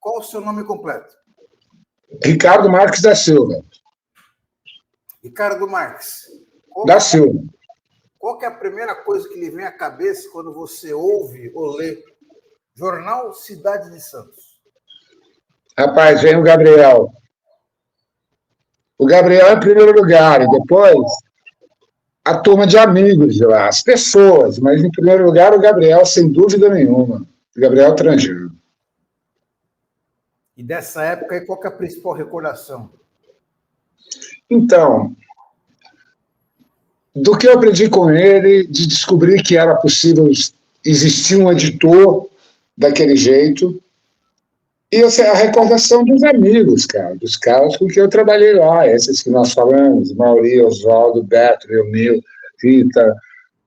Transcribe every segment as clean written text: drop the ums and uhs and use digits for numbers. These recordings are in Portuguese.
Qual o seu nome completo? Ricardo Marques da Silva. Ricardo Marques. Da Silva. Qual que é a primeira coisa que lhe vem à cabeça quando você ouve ou lê Jornal Cidade de Santos? Rapaz, vem o Gabriel. O Gabriel em primeiro lugar, e depois a turma de amigos de lá, as pessoas, mas em primeiro lugar o Gabriel, sem dúvida nenhuma. O Gabriel Trangino. E dessa época, qual que é a principal recordação? Então, do que eu aprendi com ele, de descobrir que era possível existir um editor daquele jeito, e a recordação dos amigos, cara, dos caras com quem eu trabalhei lá, esses que nós falamos, Mauri, Oswaldo, Beto, Leomil, Rita,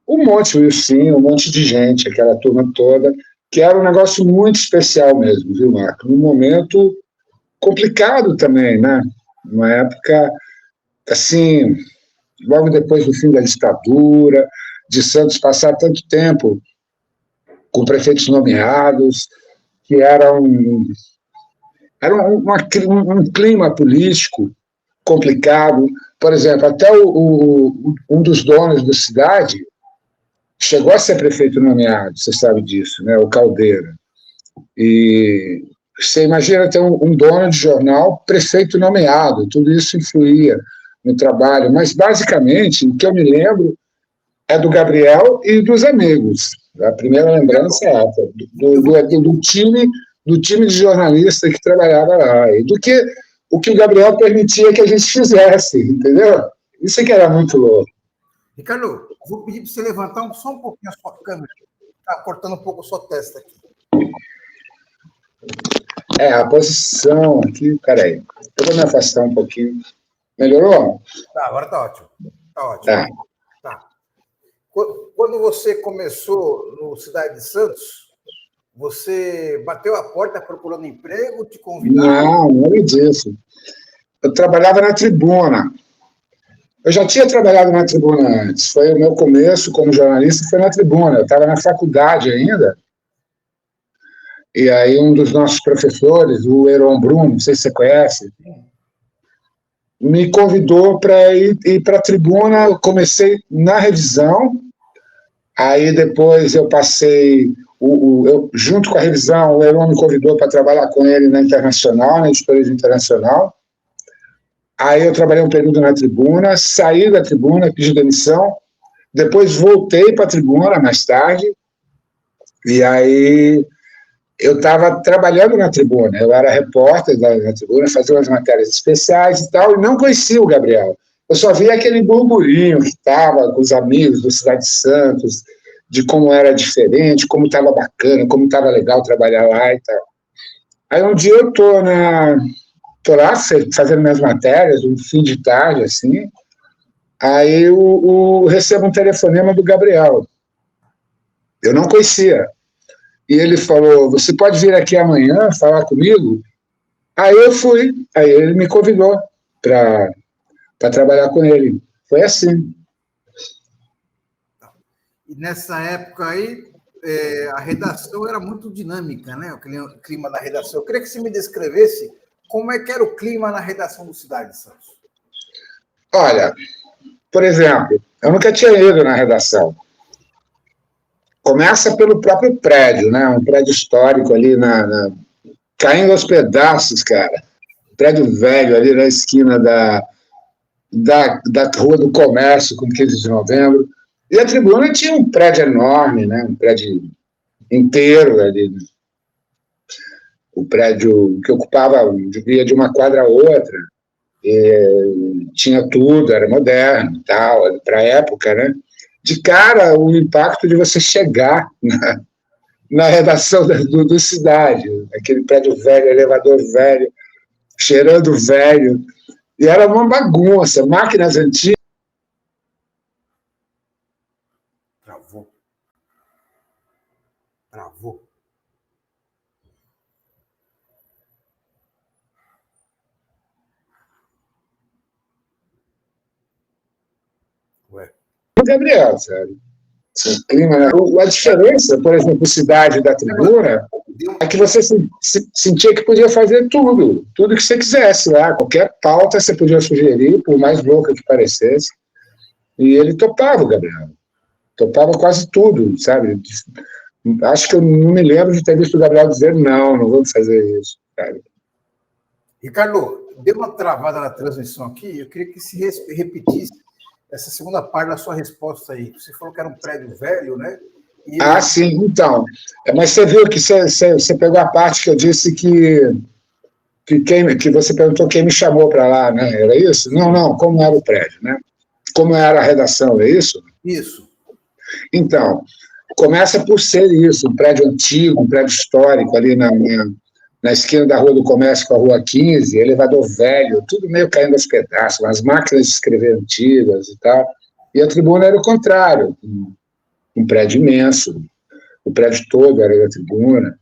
um monte, Wilson, um monte de gente, aquela turma toda, que era um negócio muito especial mesmo, viu, Marco? Num momento complicado também, né? Uma época, assim, logo depois do fim da ditadura, de Santos passar tanto tempo com prefeitos nomeados, que era um clima político complicado. Por exemplo, até um dos donos da cidade chegou a ser prefeito nomeado, você sabe disso, né? O Caldeira. E você imagina ter um dono de jornal prefeito nomeado, tudo isso influía no trabalho, mas basicamente o que eu me lembro é do Gabriel e dos amigos. A primeira lembrança é essa, do time de jornalista que trabalhava lá, e o que o Gabriel permitia que a gente fizesse, entendeu? Isso é que era muito louco. Ricardo, vou pedir para você levantar só um pouquinho a sua câmera. Está cortando um pouco a sua testa aqui. A posição aqui, peraí. Eu vou me afastar um pouquinho. Melhorou? Tá, agora está ótimo. Está ótimo. Tá. Quando você começou no Cidade de Santos, você bateu a porta procurando emprego, te convidaram? Não, nada disso. Eu trabalhava na Tribuna. Eu já tinha trabalhado na Tribuna antes. Foi o meu começo como jornalista, foi na Tribuna. Eu estava na faculdade ainda. E aí um dos nossos professores, o Heron Brum, não sei se você conhece, me convidou para ir para a Tribuna. Eu comecei na revisão, aí depois eu passei, junto com a revisão, o Heron me convidou para trabalhar com ele na Internacional, na editoria Internacional. Aí eu trabalhei um período na Tribuna, saí da Tribuna, pedi demissão, depois voltei para a Tribuna mais tarde, e aí eu estava trabalhando na Tribuna, eu era repórter da Tribuna, fazia umas matérias especiais e tal, e não conhecia o Gabriel. Eu só via aquele burburinho que estava com os amigos do Cidade de Santos, de como era diferente, como estava bacana, como estava legal trabalhar lá e tal. Aí um dia eu estou lá fazendo minhas matérias, um fim de tarde, assim, aí eu recebo um telefonema do Gabriel. Eu não conhecia. E ele falou, você pode vir aqui amanhã falar comigo? Aí eu fui. Aí ele me convidou para trabalhar com ele. Foi assim. E nessa época aí, a redação era muito dinâmica, né? O clima da redação. Eu queria que você me descrevesse como é que era o clima na redação do Cidade de Santos. Olha, por exemplo, eu nunca tinha ido na redação. Começa pelo próprio prédio, né? Um prédio histórico ali caindo aos pedaços, cara. Prédio velho ali na esquina da Rua do Comércio, com 15 de novembro. E a Tribuna tinha um prédio enorme, né? Um prédio inteiro ali. O prédio que ocupava, ia de uma quadra a outra. Tinha tudo, era moderno, tal, para a época, né? De cara, o impacto de você chegar na redação do Cidade, aquele prédio velho, elevador velho, cheirando velho, e era uma bagunça, máquinas antigas. Travou. Ué. Gabriel, sabe? Clima, né? A diferença, por exemplo, Cidade da Tribuna, é que você sentia que podia fazer tudo que você quisesse lá, qualquer pauta você podia sugerir, por mais louca que parecesse, e ele topava, o Gabriel. Topava quase tudo, sabe? Acho que eu não me lembro de ter visto o Gabriel dizer não vamos fazer isso, sabe? Ricardo, deu uma travada na transmissão aqui, eu queria que se repetisse essa segunda parte da sua resposta aí. Você falou que era um prédio velho, né? Sim, então. Mas você viu que você pegou a parte que eu disse que você perguntou quem me chamou para lá, né? Era isso? Não, como era o prédio, né? Como era a redação, é isso? Isso. Então, começa por ser isso, um prédio antigo, um prédio histórico, ali na esquina da Rua do Comércio com a Rua 15, elevador velho, tudo meio caindo aos pedaços, as máquinas de escrever antigas e tal. E a tribuna era o contrário, um prédio imenso, o prédio todo era da tribuna.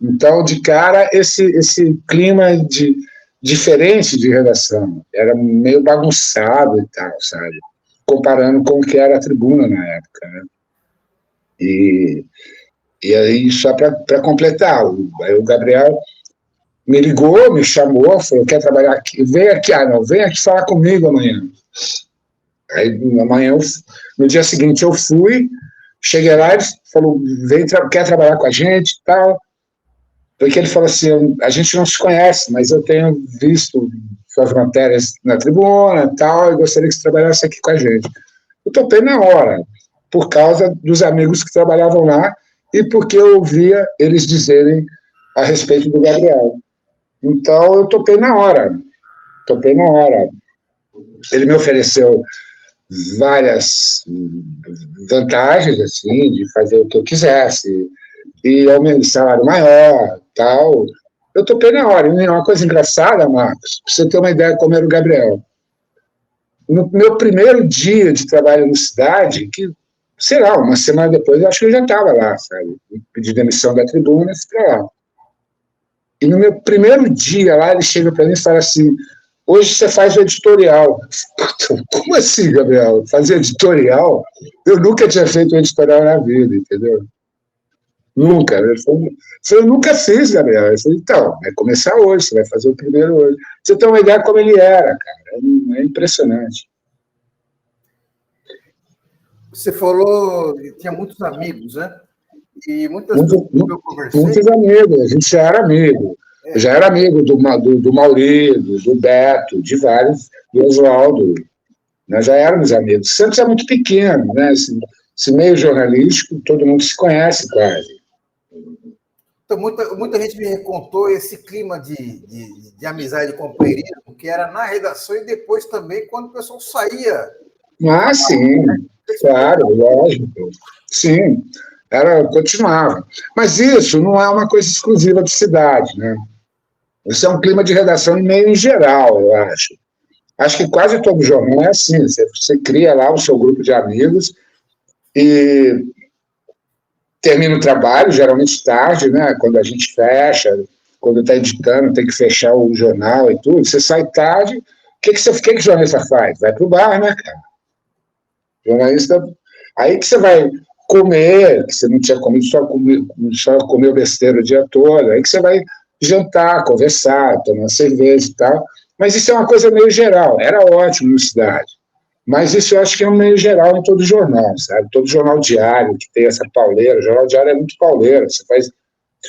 Então, de cara, esse clima diferente de redação, era meio bagunçado e tal, sabe? Comparando com o que era a tribuna na época, né? E aí, só para completar, aí o Gabriel me ligou, me chamou, falou, quer trabalhar aqui? Vem aqui falar comigo amanhã. Aí, no dia seguinte, eu fui, cheguei lá, ele falou, quer trabalhar com a gente e tal. Porque ele falou assim, a gente não se conhece, mas eu tenho visto suas matérias na tribuna e tal, e gostaria que você trabalhasse aqui com a gente. Eu topei na hora, por causa dos amigos que trabalhavam lá e porque eu ouvia eles dizerem a respeito do Gabriel. Então, eu topei na hora. Ele me ofereceu várias vantagens, assim, de fazer o que eu quisesse, e salário maior, tal. Eu topei na hora. E uma coisa engraçada, Marcos, para você ter uma ideia como era o Gabriel. No meu primeiro dia de trabalho na cidade, que, sei lá, uma semana depois, eu acho que eu já estava lá, sabe? Pedi demissão da tribuna e fui para lá. E no meu primeiro dia lá, ele chega para mim e fala assim, hoje você faz o editorial. Como assim, Gabriel? Fazer editorial? Eu nunca tinha feito um editorial na vida, entendeu? Nunca. Eu nunca fiz, Gabriel. Eu falei, então, vai começar hoje, você vai fazer o primeiro hoje. Você tem uma ideia como ele era, cara. É impressionante. Você falou que tinha muitos amigos, né? E muitos amigos, a gente já era amigo. Eu já era amigo do Maurido, do Beto, de vários, do Oswaldo. Nós já éramos amigos. Santos é muito pequeno, né? Esse meio jornalístico, todo mundo se conhece quase. Então, muita gente me contou esse clima de amizade e companheirismo que era na redação e depois também quando o pessoal saía. Sim, claro, lógico. Sim, continuava. Mas isso não é uma coisa exclusiva de cidade, né? Isso é um clima de redação meio em geral, eu acho. Acho que quase todo jornal é assim, você cria lá o seu grupo de amigos e termina o trabalho, geralmente tarde, né? Quando a gente fecha, quando está editando, tem que fechar o jornal e tudo, você sai tarde, o que o jornalista faz? Vai para o bar, né, cara? Jornalista, aí que você vai comer, que você não tinha comido, só comeu besteira o dia todo, aí que você vai jantar, conversar, tomar cerveja e tal, mas isso é uma coisa meio geral, era ótimo na cidade. Mas isso eu acho que é um meio geral em todo jornal, sabe? Todo jornal diário que tem essa pauleira. O jornal diário é muito pauleiro. Você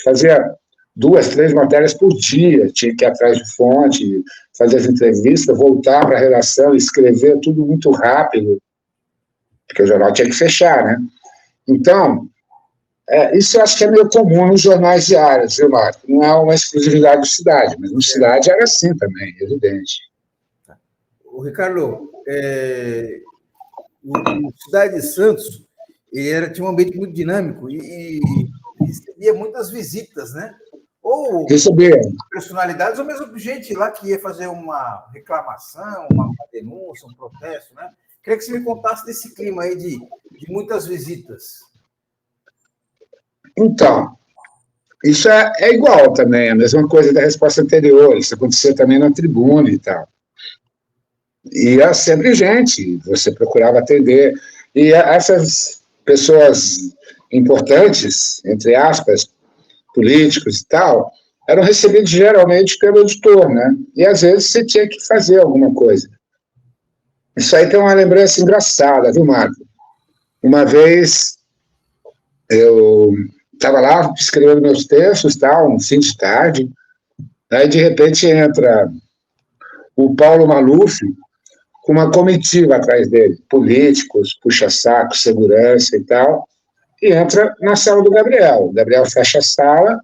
fazia 2, 3 matérias por dia. Tinha que ir atrás de fonte, fazer as entrevistas, voltar para a redação, escrever tudo muito rápido, porque o jornal tinha que fechar, né? Então, isso eu acho que é meio comum nos jornais diários, viu, Marco? Não é uma exclusividade de cidade, mas na cidade era assim também, evidente. O Ricardo, o Cidade de Santos tinha um ambiente muito dinâmico e recebia muitas visitas, né? Ou personalidades, ou mesmo gente lá que ia fazer uma reclamação, uma denúncia, um protesto, né? Queria que você me contasse desse clima aí de muitas visitas. Então, isso é igual também, a mesma coisa da resposta anterior, isso acontecia também na tribuna e tal. E era sempre gente, você procurava atender. E essas pessoas importantes, entre aspas, políticos e tal, eram recebidos geralmente pelo editor, né? E às vezes você tinha que fazer alguma coisa. Isso aí tem uma lembrança engraçada, viu, Marco? Uma vez eu estava lá escrevendo meus textos, tal, no fim de tarde, aí de repente entra o Paulo Maluf com uma comitiva atrás dele, políticos, puxa-saco, segurança e tal, e entra na sala do Gabriel. O Gabriel fecha a sala,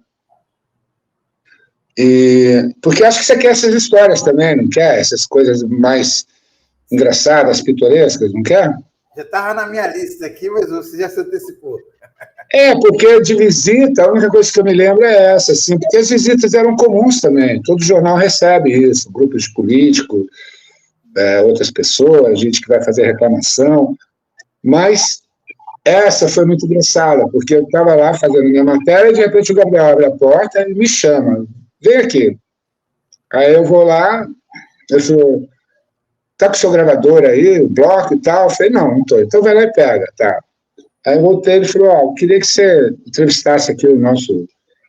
porque acho que você quer essas histórias também, não quer? Essas coisas mais engraçadas, pitorescas, não quer? Já estava na minha lista aqui, mas você já se antecipou. Porque de visita, a única coisa que eu me lembro é essa, assim, porque as visitas eram comuns também, todo jornal recebe isso, grupos de políticos, outras pessoas, gente que vai fazer reclamação, mas essa foi muito engraçada, porque eu estava lá fazendo minha matéria e de repente o Gabriel abre a porta e me chama, vem aqui. Aí eu vou lá, eu falo, tá com o seu gravador aí, o bloco e tal? Eu falei, não tô. Então vai lá e pega, tá. Aí eu voltei e ele falou, eu queria que você entrevistasse aqui o nosso...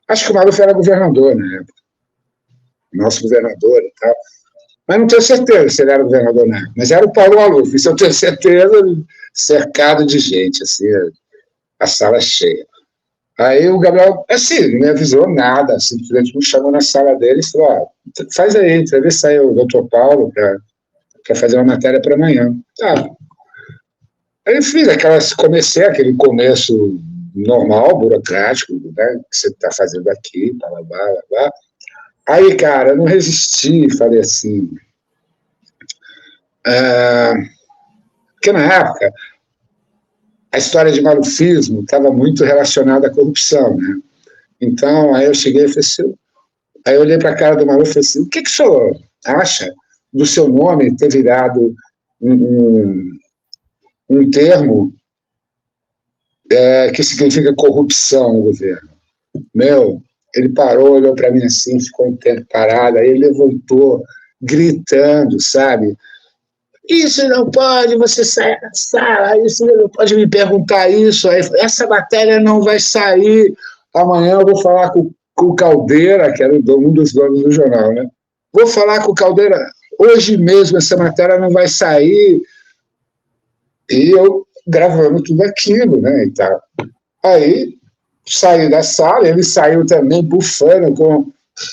Acho que o Maluf era governador na época. Nosso governador e tal. Mas não tenho certeza se ele era governador na época. Mas era o Paulo Maluf, isso eu tenho certeza, cercado de gente, assim, a sala cheia. Aí o Gabriel, assim, não me avisou nada, simplesmente me chamou na sala dele e falou, faz aí, entrevista aí o doutor Paulo para fazer uma matéria para amanhã. Tá. Aí eu fiz comecei aquele começo normal, burocrático, né, que você está fazendo aqui, blá, blá, blá, blá. Aí, cara, eu não resisti, falei assim, porque na época a história de malufismo estava muito relacionada à corrupção, né? Então, aí eu cheguei e falei assim, aí eu olhei para a cara do Maluf e falei assim, o que o senhor acha do seu nome ter virado um termo que significa corrupção no governo? Ele parou, olhou para mim assim, ficou um tempo parado, aí ele levantou, gritando, sabe? Isso não pode, você sair da sala, isso não pode me perguntar isso, aí, essa matéria não vai sair, amanhã eu vou falar com o Caldeira, que era um dos donos do jornal, né? Vou falar com o Caldeira, hoje mesmo essa matéria não vai sair, e eu gravando tudo aquilo, né, e tal. Aí, saí da sala, ele saiu também bufando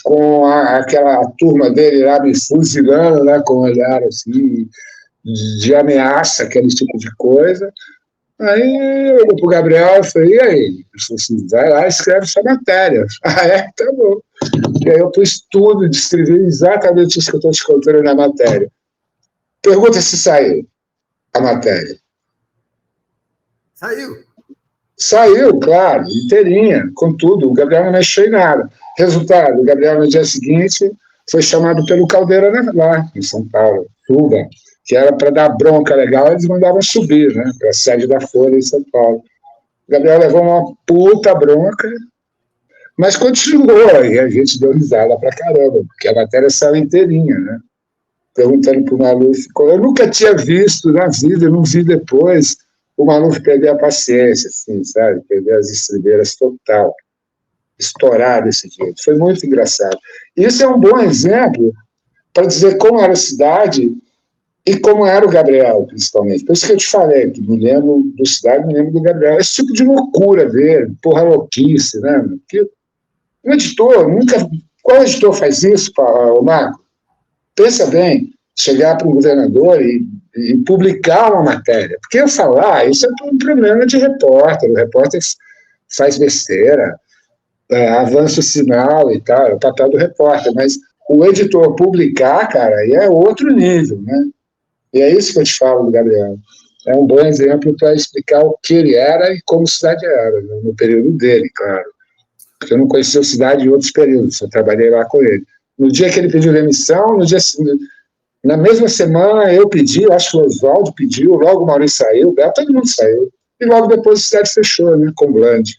com aquela turma dele lá me fuzilando, né, com um olhar assim, de ameaça, aquele tipo de coisa. Aí eu olhei para o Gabriel e falei, e aí? Ele falou assim, vai lá e escreve sua matéria. Tá bom. E aí eu pus tudo, descrevi exatamente isso que eu estou te contando na matéria. Pergunta se saiu a matéria. Saiu. Saiu, claro, inteirinha, com tudo. O Gabriel não mexeu em nada. Resultado, o Gabriel no dia seguinte foi chamado pelo Caldeira lá, em São Paulo, Tuba, que era para dar bronca legal, eles mandavam subir, né, para a sede da Folha em São Paulo. O Gabriel levou uma puta bronca, mas continuou, e a gente deu risada pra caramba, porque a matéria saiu inteirinha, né? Perguntando para o Maluf, eu nunca tinha visto na vida, não vi depois, o Maluf perder a paciência, assim, sabe? Perder as estribeiras total, estourar desse jeito. Foi muito engraçado. Isso é um bom exemplo para dizer como era a cidade e como era o Gabriel, principalmente. Por isso que eu te falei, que me lembro do Cidade, me lembro do Gabriel. Esse tipo de loucura dele, porra louquice, né? Porque um editor, nunca... Qual editor faz isso, Marco? Pensa bem, chegar para um governador e publicar uma matéria. Porque eu falar, isso é um problema de repórter. O repórter faz besteira, avança o sinal e tal, é o papel do repórter. Mas o editor publicar, cara, aí é outro nível, né? E é isso que eu te falo do Gabriel. É um bom exemplo para explicar o que ele era e como a cidade era, né? No período dele, claro. Porque eu não conhecia a cidade em outros períodos, eu trabalhei lá com ele. No dia que ele pediu demissão, na mesma semana eu pedi, acho que o Oswaldo pediu, logo o Maurício saiu, todo mundo saiu. E logo depois a cidade fechou, né, com o Bland.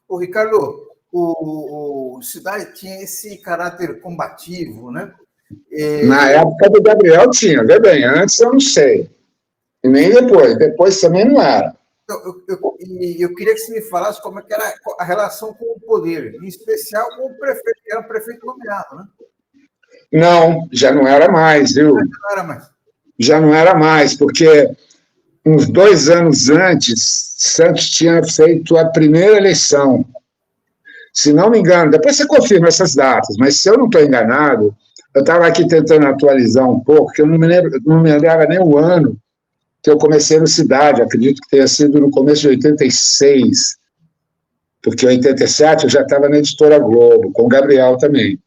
Ô, Ricardo, o Cidade tinha esse caráter combativo, né? Na época do Gabriel tinha, vê bem, antes eu não sei. E nem depois também não era. Eu queria que você me falasse como é que era a relação com o poder, em especial com o prefeito, que era o prefeito nomeado, né? Não, já não era mais, viu? Já não era mais. Já não era mais, porque uns 2 anos antes, Santos tinha feito a primeira eleição. Se não me engano, depois você confirma essas datas, mas se eu não estou enganado, eu estava aqui tentando atualizar um pouco, que eu não me lembrava nem o ano que eu comecei no Cidade, acredito que tenha sido no começo de 86, porque em 87 eu já estava na Editora Globo, com o Gabriel também,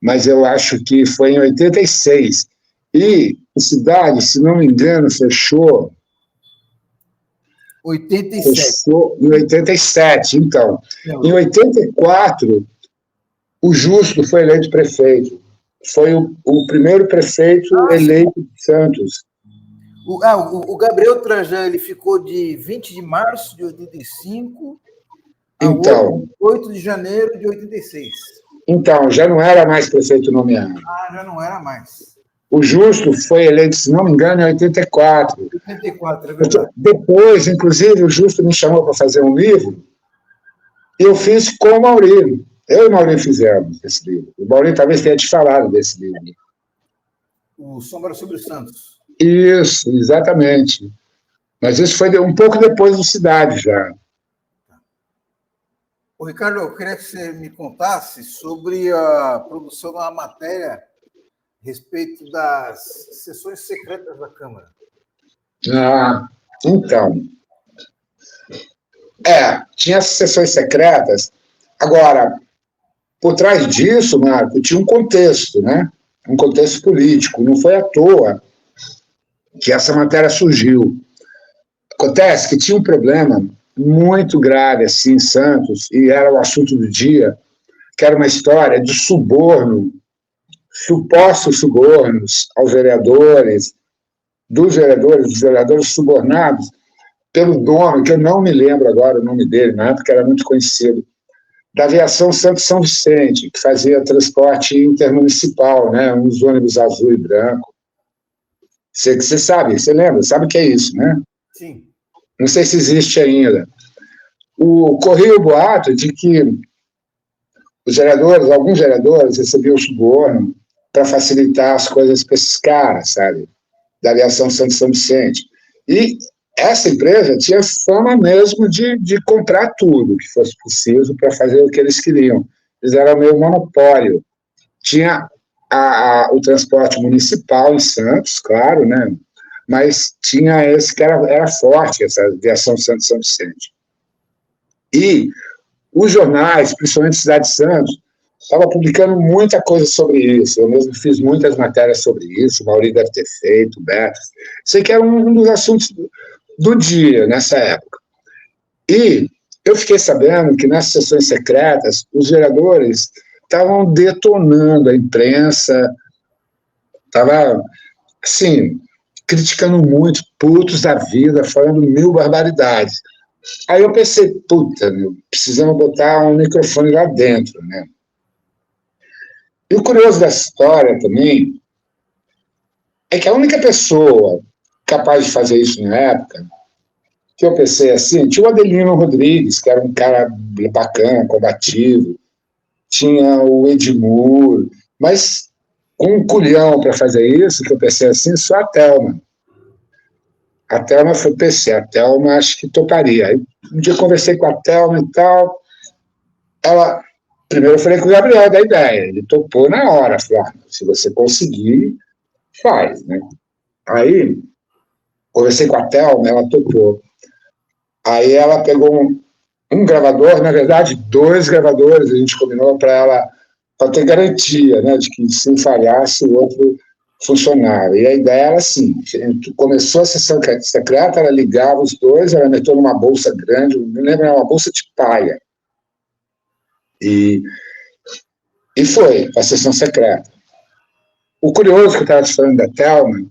mas eu acho que foi em 86. E o Cidade, se não me engano, fechou 87. Fechou em 87, então. Em 84, o Justo foi eleito prefeito. Foi o primeiro prefeito eleito de Santos. O Gabriel Trajano, ele ficou de 20 de março de 85 a 8 de janeiro de 86. Então, já não era mais prefeito nomeado. Já não era mais. O Justo foi eleito, se não me engano, em 84. 84, é verdade. Depois, inclusive, o Justo me chamou para fazer um livro e eu fiz com o Maurício. Eu e o Maurício fizemos esse livro. O Maurício talvez tenha te falado desse livro. O Sombra sobre o Santos. Isso, exatamente. Mas isso foi um pouco depois do Cidade já. Ô, Ricardo, eu queria que você me contasse sobre a produção de uma matéria a respeito das sessões secretas da Câmara. Então. Tinha as sessões secretas. Agora, por trás disso, Marco, tinha um contexto, né? Um contexto político. Não foi à toa que essa matéria surgiu. Acontece que tinha um problema muito grave assim em Santos, e era o assunto do dia, que era uma história de suborno, supostos subornos aos vereadores, dos vereadores subornados pelo dono, que eu não me lembro agora o nome dele, na época era muito conhecido, da aviação Santos São Vicente, que fazia transporte intermunicipal, né, uns ônibus azul e branco. Você sabe, você lembra, sabe o que é isso, né? Sim. Não sei se existe ainda. Corria o boato de que alguns vereadores recebiam suborno para facilitar as coisas para esses caras, sabe? Da aviação Santos São Vicente. E essa empresa tinha fama mesmo de comprar tudo que fosse preciso para fazer o que eles queriam. Eles eram meio monopólio. Tinha o transporte municipal em Santos, claro, né? Mas tinha esse que era forte, essa aviação Santos São Vicente. E os jornais, principalmente Cidade de Santos, estavam publicando muita coisa sobre isso. Eu mesmo fiz muitas matérias sobre isso, o Maurício deve ter feito, o Beto. Sei que era um dos assuntos do dia, nessa época. E eu fiquei sabendo que nas sessões secretas, os vereadores estavam detonando a imprensa, estavam, assim, criticando muito, putos da vida, falando 1000 barbaridades. Aí eu pensei, puta, precisamos botar um microfone lá dentro, né? E o curioso dessa história também é que a única pessoa capaz de fazer isso na época, que eu pensei assim, tinha o Adelino Rodrigues, que era um cara bacana, combativo, tinha o Edmur, mas com um culhão para fazer isso, que eu pensei assim, só a Thelma. A Thelma foi PC, a Thelma acho que toparia. Aí, um dia eu conversei com a Thelma e tal, primeiro eu falei com o Gabriel da ideia, ele topou na hora, falou, se você conseguir, faz, né? Aí, conversei com a Thelma, ela topou. Aí ela pegou um gravador, na verdade, 2 gravadores, a gente combinou para ter garantia, né, de que se falhasse o outro funcionava. E a ideia era assim, começou a sessão secreta, ela ligava os 2, ela meteu numa bolsa grande, não lembro, era uma bolsa de palha. E foi a sessão secreta. O curioso que eu estava te falando da Thelma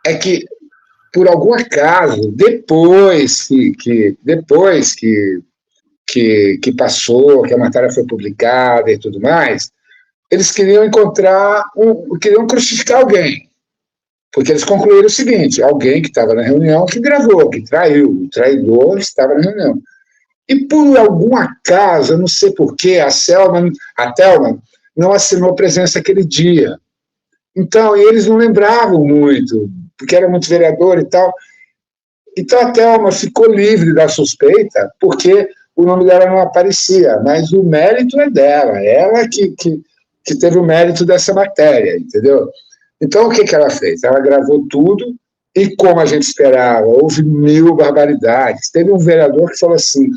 é que, por algum acaso, depois que passou, que a matéria foi publicada e tudo mais, eles queriam queriam crucificar alguém. Porque eles concluíram o seguinte: alguém que estava na reunião que gravou, que traiu, o traidor estava na reunião. E por algum acaso, eu não sei porquê, a Thelma não assinou presença aquele dia. Então, eles não lembravam muito, porque era muito vereador e tal. Então, a Thelma ficou livre da suspeita, porque o nome dela não aparecia, mas o mérito é dela, ela que teve o mérito dessa matéria, entendeu? Então, o que ela fez? Ela gravou tudo e, como a gente esperava, houve 1000 barbaridades. Teve um vereador que falou assim: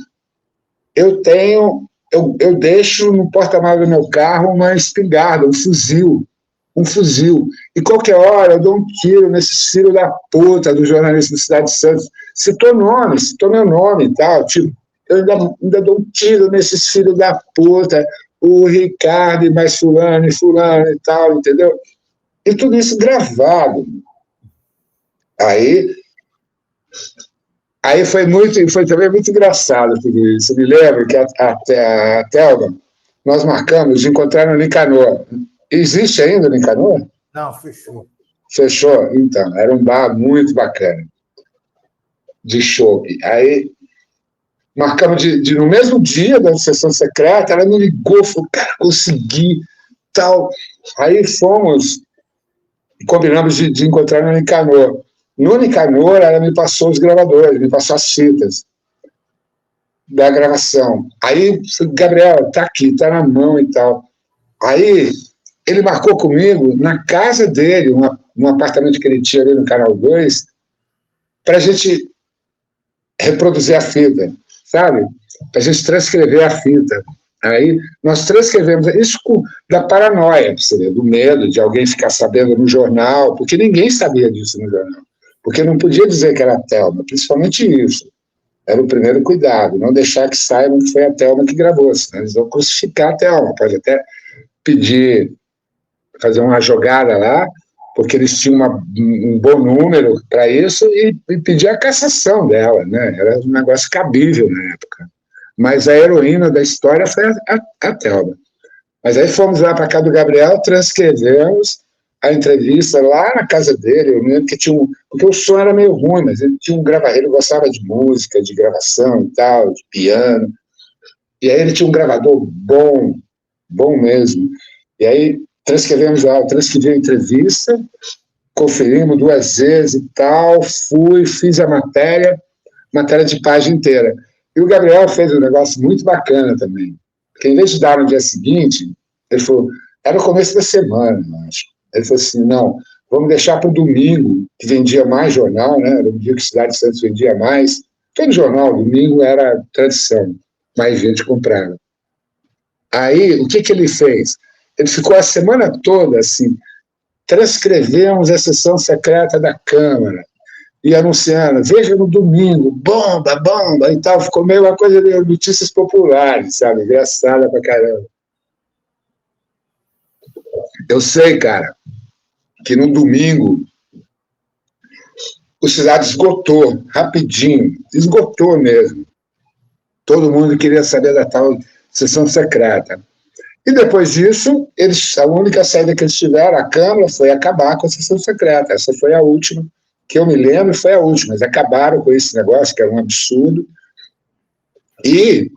eu deixo no porta-malas do meu carro uma espingarda, um fuzil. E qualquer hora eu dou um tiro nesses filhos da puta do jornalista do Cidade de Santos. Citou meu nome e tal. Tipo, eu ainda dou um tiro nesses filhos da puta, o Ricardo e mais fulano e tal, entendeu? E tudo isso gravado. Aí foi também muito engraçado tudo isso. Eu me lembro que a Thelma, nós marcamos de encontrar no Nicanor. Existe ainda o Nicanor? Não, fechou. Fechou? Então, era um bar muito bacana, de chopp. Aí, marcamos no mesmo dia da sessão secreta, ela me ligou, falou: cara, consegui, tal. Aí fomos, combinamos de encontrar no Nicanor. No Nicanor, ela me passou os gravadores, me passou as fitas da gravação. Aí, Gabriel, tá aqui, tá na mão e tal. Aí, ele marcou comigo na casa dele, um apartamento que ele tinha ali no Canal 2, para a gente reproduzir a fita, sabe? Para a gente transcrever a fita. Aí nós transcrevemos isso da paranoia, do medo de alguém ficar sabendo no jornal, porque ninguém sabia disso no jornal. Porque não podia dizer que era a Thelma, principalmente isso. Era o primeiro cuidado, não deixar que saibam que foi a Thelma que gravou, senão eles vão crucificar a Thelma. Pode até pedir, fazer uma jogada lá, porque eles tinham um bom número para isso, e pedir a cassação dela, né? Era um negócio cabível na época. Mas a heroína da história foi a Thelma. Mas aí fomos lá para cá do Gabriel, transcrevemos a entrevista lá na casa dele. Eu lembro que porque o som era meio ruim, mas ele tinha um gravador, ele gostava de música, de gravação e tal, de piano. E aí ele tinha um gravador bom mesmo. E aí transcrevi a entrevista, conferimos 2 vezes e tal, fiz a matéria de página inteira. E o Gabriel fez um negócio muito bacana também, porque em vez de dar no dia seguinte, ele falou, era o começo da semana, eu acho. Ele falou assim: não, vamos deixar para o domingo, que vendia mais jornal, né? Era um dia que a Cidade de Santos vendia mais. Todo jornal, domingo era tradição, mais gente comprava. Aí, o que ele fez? Ele ficou a semana toda assim: transcrevemos a sessão secreta da Câmara, e anunciando, veja no domingo, bomba e tal. Ficou meio uma coisa de notícias populares, sabe? Engraçada pra caramba. Eu sei, cara, que no domingo o Cidade esgotou, rapidinho, esgotou mesmo. Todo mundo queria saber da tal sessão secreta. E depois disso, a única saída que eles tiveram, a Câmara, foi acabar com a sessão secreta. Essa foi a última, que eu me lembro, foi a última. Eles acabaram com esse negócio, que era um absurdo. E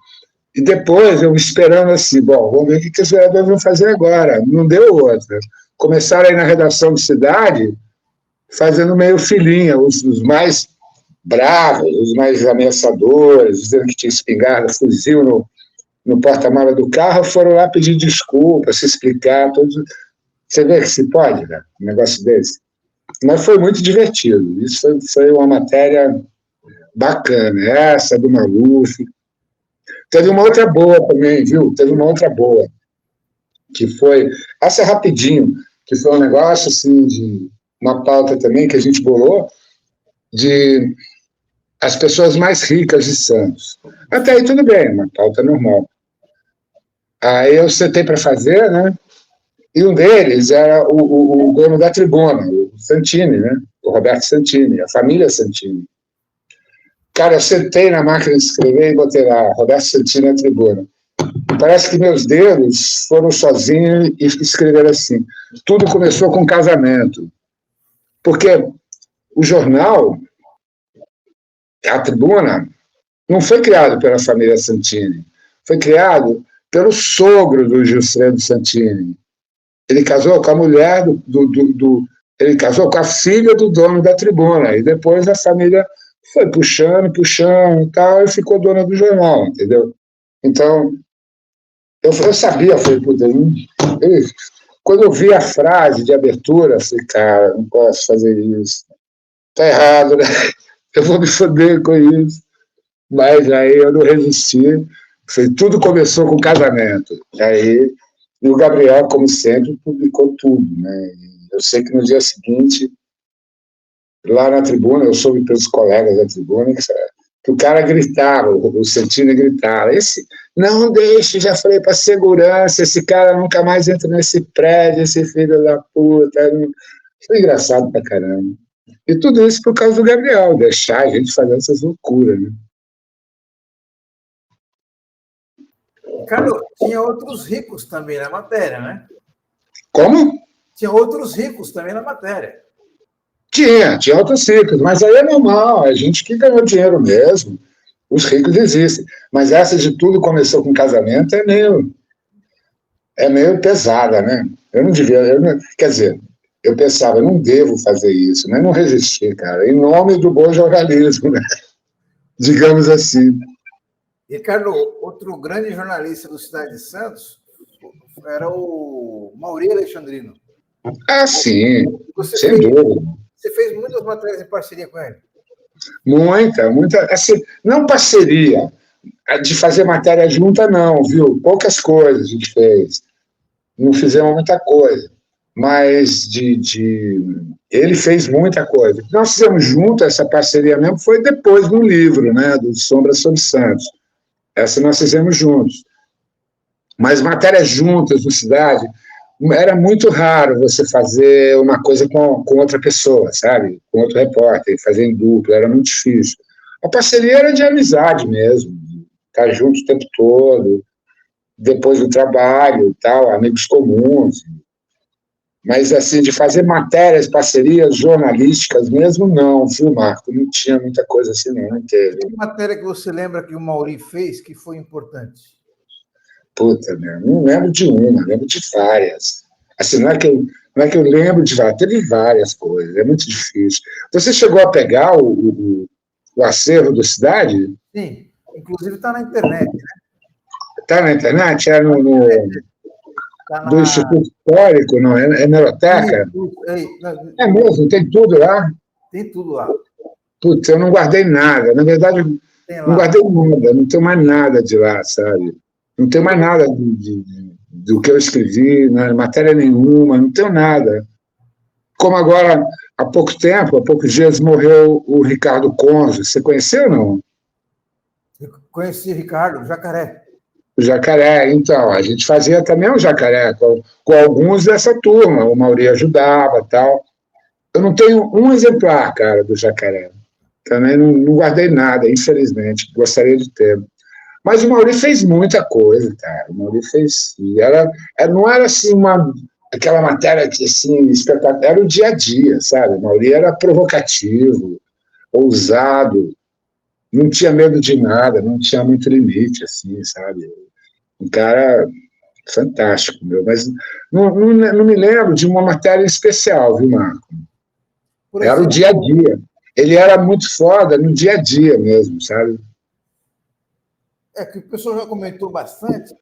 depois, eu esperando assim, bom, vamos ver o que os vereadores vão fazer agora. Não deu outra. Começaram aí na redação de Cidade, fazendo meio filhinha, os mais bravos, os mais ameaçadores, dizendo que tinha espingarda, fuzil no porta-malas do carro, foram lá pedir desculpa, se explicar. Você vê que se pode, né? Um negócio desse. Mas foi muito divertido. Isso foi uma matéria bacana. Essa do Maluf. Teve uma outra boa também, viu? Teve uma outra boa, que foi, essa rapidinho, que foi um negócio assim, de uma pauta também que a gente bolou, de as pessoas mais ricas de Santos. Até aí tudo bem, uma pauta normal. Aí eu sentei para fazer, né? E um deles era o dono da Tribuna, o Santini, né? O Roberto Santini, a família Santini. Cara, eu sentei na máquina de escrever e botei lá, Roberto Santini na Tribuna. Parece que meus dedos foram sozinhos e escreveram assim: tudo começou com casamento. Porque o jornal, a Tribuna, não foi criado pela família Santini, foi criado pelo sogro do Gilfredo Santini. Ele casou com a mulher ele casou com a filha do dono da Tribuna, e depois a família foi puxando e tal, e ficou dona do jornal, entendeu? Então, eu sabia, falei, quando eu vi a frase de abertura, eu falei, cara, não posso fazer isso. Tá errado, né? Eu vou me foder com isso. Mas aí eu não resisti. Falei, tudo começou com o casamento. E o Gabriel, como sempre, publicou tudo, né? Eu sei que no dia seguinte, lá na Tribuna, eu soube pelos colegas da Tribuna, que o cara gritava, o Santini gritava, não deixe, já falei para segurança, esse cara nunca mais entra nesse prédio, esse filho da puta. Foi engraçado pra caramba. E tudo isso por causa do Gabriel, deixar a gente fazer essas loucuras, né? Ricardo, tinha outros ricos também na matéria, né? Como? Tinha outros ricos também na matéria. Tinha outros ricos, mas aí é normal, a gente que ganhou dinheiro mesmo. Os ricos existem. Mas essa de tudo começou com casamento é meio pesada, né? Eu não devia. Quer dizer, eu pensava, eu não devo fazer isso, mas não resisti, cara. Em nome do bom jornalismo, né? Digamos assim. Ricardo, outro grande jornalista do Cidade de Santos era o Mauri Alexandrino. Ah, sim, sem dúvida. Você fez muitas matérias em parceria com ele? Muita. Assim, não parceria, de fazer matéria junta, não, viu? Poucas coisas a gente fez. Não fizemos muita coisa. Mas ele fez muita coisa. Nós fizemos junto, essa parceria mesmo, foi depois no livro, né? Do Sombra sobre Santos. Essa nós fizemos juntos. Mas matérias juntas no Cidade, era muito raro você fazer uma coisa com outra pessoa, sabe? Com outro repórter, fazer em dupla, era muito difícil. A parceria era de amizade mesmo, estar junto o tempo todo, depois do trabalho, tal, amigos comuns. Mas, assim, de fazer matérias, parcerias jornalísticas mesmo, não, viu, Marco? Não tinha muita coisa assim, não teve. Que matéria que você lembra que o Mauri fez que foi importante? Puta, meu, não lembro de uma, lembro de várias. Assim, não é que eu lembro de várias, teve várias coisas, é muito difícil. Você chegou a pegar o acervo do Cidade? Sim, inclusive está na internet, né? Está na internet? É do Instituto Histórico, não? É Hemeroteca? É mesmo, tem tudo lá? Tem tudo lá. Putz, eu não guardei nada. Na verdade, não guardei nada, não tenho mais nada de lá, sabe? Não tenho mais nada do que eu escrevi, né? Matéria nenhuma, não tenho nada. Como agora, há poucos dias, morreu o Ricardo Conze. Você conheceu ou não? Eu conheci Ricardo, Jacaré. O Jacaré, então, a gente fazia também o Jacaré com alguns dessa turma, o Mauri ajudava e tal. Eu não tenho um exemplar, cara, do Jacaré. Também não guardei nada, infelizmente, gostaria de ter. Mas o Mauri fez muita coisa, cara. O Mauri fez. Não era assim aquela matéria que assim, espetacular, era o dia a dia, sabe? O Mauri era provocativo, ousado, não tinha medo de nada, não tinha muito limite, assim, sabe? Um cara fantástico, meu. Mas não me lembro de uma matéria especial, viu, Marco? Era o dia a dia. Ele era muito foda no dia a dia mesmo, sabe? É que o pessoal já comentou bastante,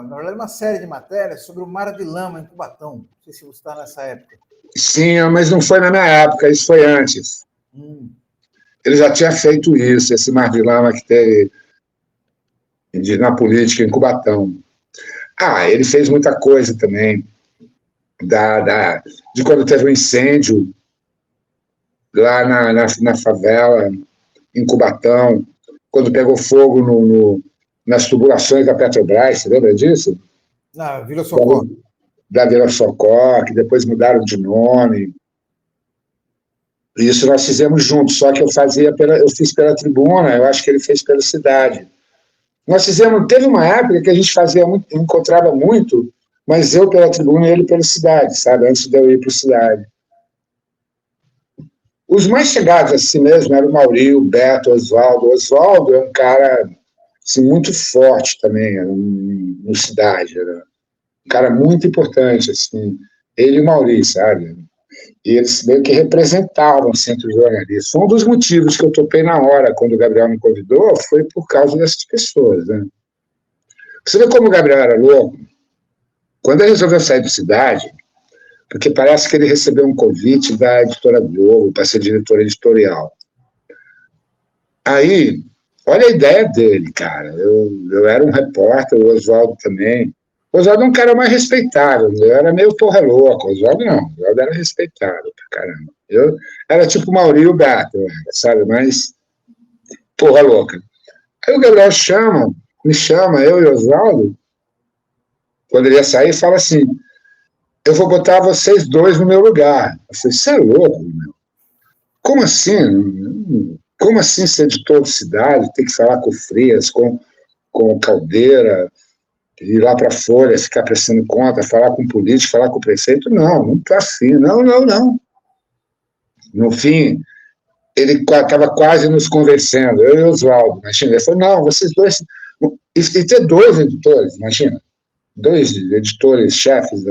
na verdade, uma série de matérias sobre o Mar de Lama em Cubatão. Não sei se você está nessa época. Sim, mas não foi na minha época, isso foi antes. Ele já tinha feito isso, esse Mar de Lama que teve na política em Cubatão. Ele fez muita coisa também, de quando teve um incêndio lá na favela, em Cubatão, quando pegou fogo nas tubulações da Petrobras, você lembra disso? Na Vila Socorro. Da Vila Socorro, que depois mudaram de nome. Isso nós fizemos juntos, só que eu fiz pela Tribuna, eu acho que ele fez pela Cidade. Teve uma época que a gente encontrava muito, mas eu pela Tribuna e ele pela Cidade, sabe? Antes de eu ir para a Cidade. Os mais chegados a si mesmo eram o Mauri, o Beto, o Oswaldo. O Oswaldo é um cara assim, muito forte também no Cidade. Era um cara muito importante, assim. Ele e o Mauri, sabe? E eles meio que representavam o centro jornalista. Foi um dos motivos que eu topei na hora, quando o Gabriel me convidou, foi por causa dessas pessoas, né? Você vê como o Gabriel era louco? Quando ele resolveu sair do Cidade, porque parece que ele recebeu um convite da editora Globo para ser diretor editorial. Aí, olha a ideia dele, cara. Eu era um repórter, o Oswaldo também. O Oswaldo é um cara mais respeitável. Eu era meio porra louca. O Oswaldo não. O Oswaldo era respeitável pra caramba. Eu era tipo o Mauri e o Beto, sabe? Mas porra louca. Aí o Gabriel me chama, eu e o Oswaldo, quando ele ia sair, fala assim: eu vou botar vocês dois no meu lugar. Eu falei: você é louco, meu? Como assim? Como assim ser editor de Cidade, tem que falar com o Frias, com o Caldeira, ir lá para a Folha, ficar prestando conta, falar com o político, falar com o prefeito? Não, não está assim. Não, não, não. No fim, ele estava quase nos convencendo, eu e o Oswaldo, imagina. Ele falou: não, vocês dois. E ter dois editores, imagina. Dois editores, chefes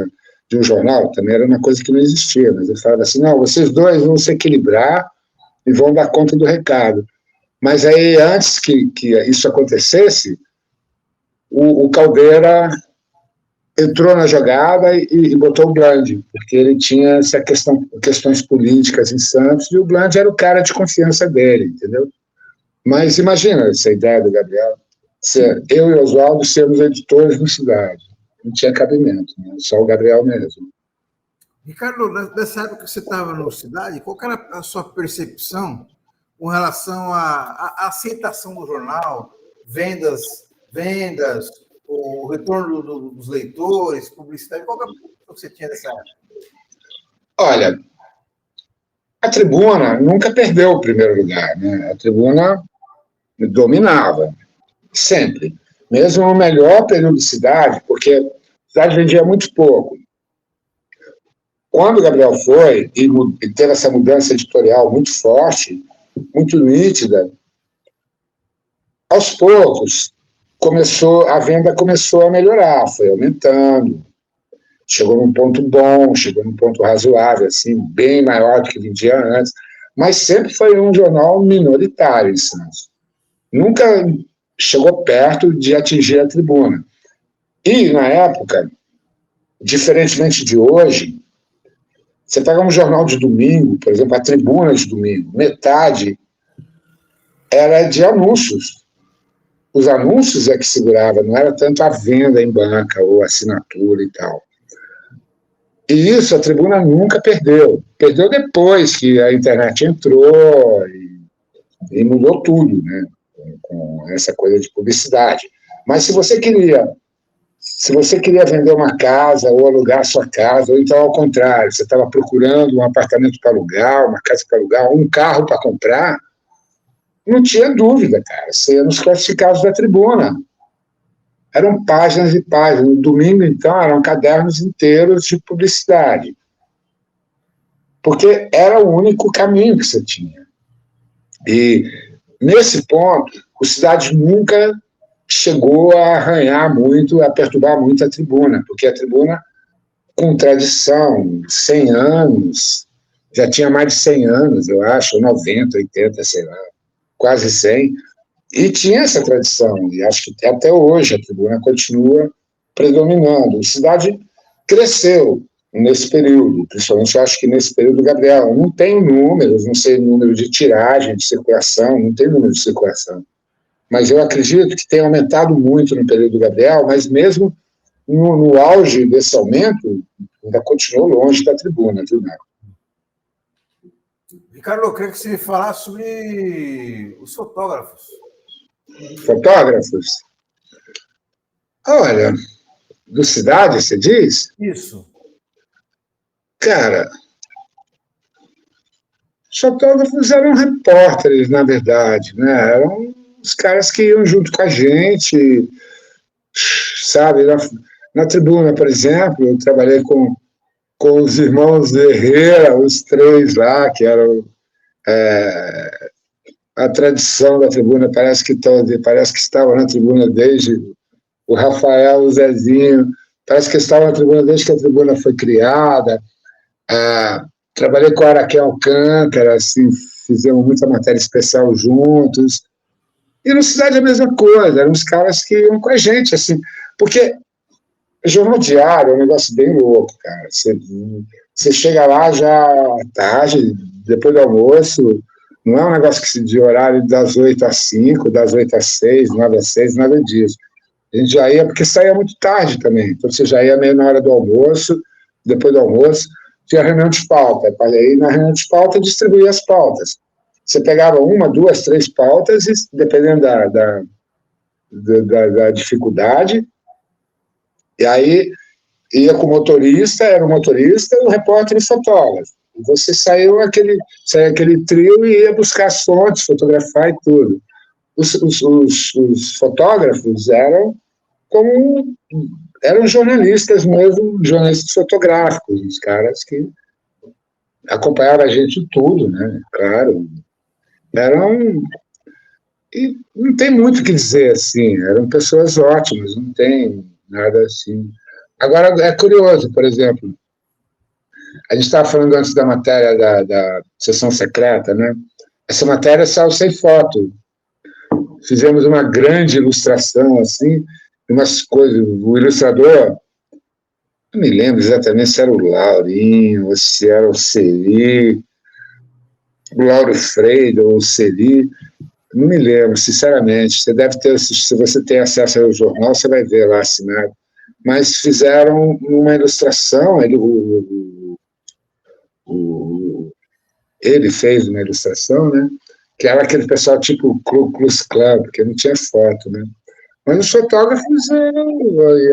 de um jornal, também era uma coisa que não existia. Mas ele falava assim: não, vocês dois vão se equilibrar e vão dar conta do recado. Mas aí, antes que isso acontecesse, o Caldeira entrou na jogada e botou o Bland, porque ele tinha essa questões políticas em Santos, e o Bland era o cara de confiança dele, entendeu? Mas imagina essa ideia do Gabriel, eu e o Oswaldo sermos editores no Cidade. Não tinha cabimento, né? Só o Gabriel mesmo. Ricardo, nessa época que você estava no Cidade, qual era a sua percepção com relação à aceitação do jornal, vendas, o retorno dos leitores, publicidade? Qual era o que você tinha nessa época? Olha, a Tribuna nunca perdeu o primeiro lugar, né? A Tribuna dominava, sempre. Mesmo no melhor período de Cidade, porque a Cidade vendia muito pouco. Quando o Gabriel foi e teve essa mudança editorial muito forte, muito nítida, aos poucos a venda começou a melhorar, foi aumentando, chegou num ponto bom, chegou num ponto razoável, assim, bem maior do que vendia antes, mas sempre foi um jornal minoritário em Santos. Nunca chegou perto de atingir a Tribuna. E, na época, diferentemente de hoje, você pega um jornal de domingo, por exemplo, a Tribuna de domingo, metade era de anúncios. Os anúncios é que segurava, não era tanto a venda em banca ou assinatura e tal. E isso a Tribuna nunca perdeu. Perdeu depois que a internet entrou e mudou tudo, né? Com essa coisa de publicidade. Mas se você queria vender uma casa ou alugar a sua casa, ou então ao contrário, você estava procurando um apartamento para alugar, uma casa para alugar, um carro para comprar, não tinha dúvida, cara. Você ia nos classificados da Tribuna. Eram páginas e páginas. No domingo, então, eram cadernos inteiros de publicidade. Porque era o único caminho que você tinha. E, nesse ponto, o Cidade nunca chegou a arranhar muito, a perturbar muito a Tribuna, porque a Tribuna, com tradição, 100 anos, já tinha mais de 100 anos, eu acho, 90, 80, sei lá, quase 100, e tinha essa tradição, e acho que até hoje a Tribuna continua predominando. A Cidade cresceu nesse período, principalmente eu acho que nesse período, Gabriel, não tem números, não sei número de tiragem, de circulação, não tem número de circulação. Mas eu acredito que tem aumentado muito no período do Gabriel, mas mesmo no auge desse aumento, ainda continuou longe da Tribuna, viu, Marco? Ricardo, eu queria que você falasse sobre os fotógrafos. Fotógrafos? Olha, do Cidade, você diz? Isso. Cara, os fotógrafos eram repórteres, na verdade, né? Eram os caras que iam junto com a gente, sabe? Na Tribuna, por exemplo, eu trabalhei com os irmãos Herrera, os três lá, que eram A tradição da tribuna parece que estava na tribuna desde o Rafael, o Zezinho, parece que estava na tribuna desde que a tribuna foi criada. Trabalhei com a Araquém Alcântara, assim, fizemos muita matéria especial juntos. E no Cidade a mesma coisa, eram os caras que iam com a gente, assim, porque jornal diário é um negócio bem louco, cara. Você chega lá já tarde, depois do almoço, não é um negócio de horário das 8 às 5, das 8 às 6, 9 às 6, nada disso. A gente já ia, porque saía muito tarde também, então você já ia meio na hora do almoço, depois do almoço, tinha reunião de pauta, aí na reunião de pauta distribuía as pautas. Você pegava 1, 2, 3 pautas, e, dependendo da dificuldade, e aí ia com o motorista, era o motorista, o repórter e o fotógrafo. E você saía aquele trio e ia buscar as fontes, fotografar e tudo. Os fotógrafos eram jornalistas mesmo, jornalistas fotográficos, os caras que acompanhavam a gente em tudo, né? Claro. E não tem muito o que dizer, assim, eram pessoas ótimas, não tem nada assim. Agora, é curioso, por exemplo, a gente estava falando antes da matéria da sessão secreta, né? Essa matéria saiu sem foto. Fizemos uma grande ilustração, assim, umas coisas. O ilustrador, não me lembro exatamente se era o Laurinho, ou se era o Celi, o Lauro Freire ou o Celi, não me lembro, sinceramente. Você deve ter, se você tem acesso ao jornal, você vai ver lá assinado. Mas fizeram uma ilustração, ele fez uma ilustração, né? Que era aquele pessoal tipo Ku Klux Klan, porque não tinha foto, né? Mas os fotógrafos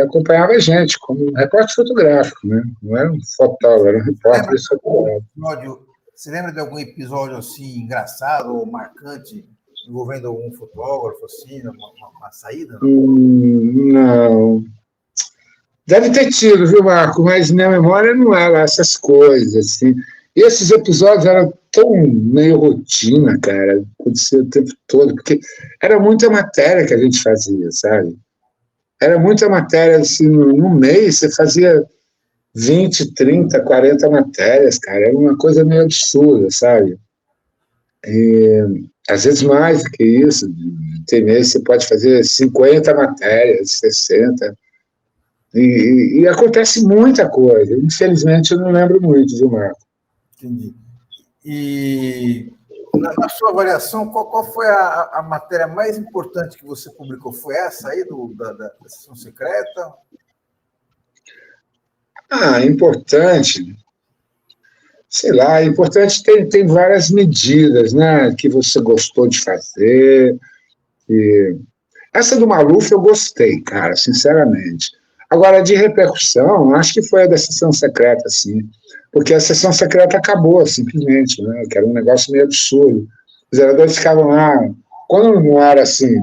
acompanhavam a gente, como um repórter fotográfico, né? Não era um fotógrafo, era um repórter fotográfico. Você lembra de algum episódio assim engraçado ou marcante envolvendo algum fotógrafo, assim, uma saída? Não. Deve ter tido, viu, Marco? Mas minha memória não era essas coisas, assim. E esses episódios eram tão meio rotina, cara, acontecia o tempo todo, porque era muita matéria que a gente fazia, sabe? Era muita matéria, assim, no mês você fazia 20, 30, 40 matérias, cara, era uma coisa meio absurda, sabe? E, às vezes mais do que isso, tem mês você pode fazer 50 matérias, 60, e acontece muita coisa, infelizmente eu não lembro muito, viu, Marco? Entendi. E na sua avaliação, qual foi a matéria mais importante que você publicou? Foi essa aí da sessão secreta? Importante. Sei lá, importante tem várias medidas, né, que você gostou de fazer. Essa do Maluf eu gostei, cara, sinceramente. Agora, de repercussão, acho que foi a da sessão secreta, sim. Porque a sessão secreta acabou, simplesmente, né? Que era um negócio meio absurdo. Os vereadores ficavam lá, quando não era assim,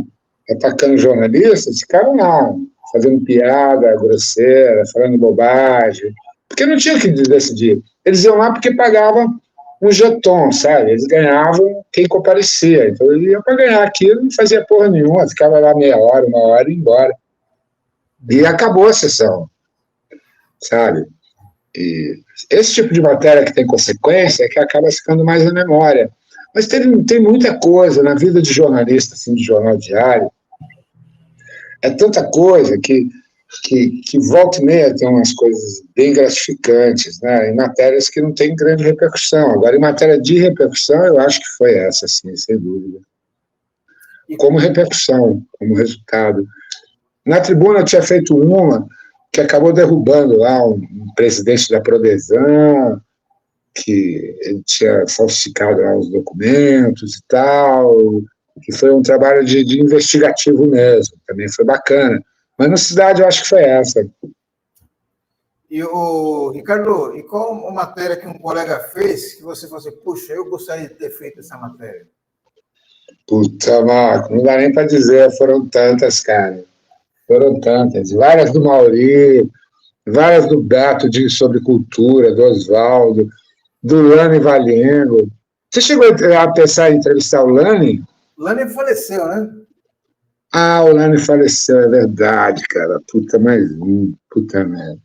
atacando jornalistas, ficavam lá, fazendo piada grosseira, falando bobagem, porque não tinha o que decidir. Eles iam lá porque pagavam um jeton, sabe? Eles ganhavam quem comparecia. Então, eles iam para ganhar aquilo, não fazia porra nenhuma, ficava lá meia hora, 1 hora e ia embora. E acabou a sessão, sabe? E esse tipo de matéria que tem consequência é que acaba ficando mais na memória. Mas tem muita coisa na vida de jornalista, assim, de jornal diário. É tanta coisa que volta e meia tem umas coisas bem gratificantes, né? Em matérias que não tem grande repercussão. Agora, em matéria de repercussão, eu acho que foi essa, sim, sem dúvida. Como repercussão, como resultado. Na tribuna eu tinha feito uma que acabou derrubando lá um presidente da Prodesan, que ele tinha falsificado lá os documentos e tal, que foi um trabalho de investigativo mesmo, também foi bacana. Mas na cidade eu acho que foi essa. E Ricardo, e qual a matéria que um colega fez que você falou assim, puxa, eu gostaria de ter feito essa matéria? Puta, Marco, não dá nem para dizer, foram tantas, cara. Foram tantas. Várias do Mauri, várias do Beto sobre cultura, do Oswaldo, do Lani Valengo. Você chegou a pensar em entrevistar o Lani? O Lani faleceu, né? Ah, o Lani faleceu, é verdade, cara. Puta, mais um, puta merda.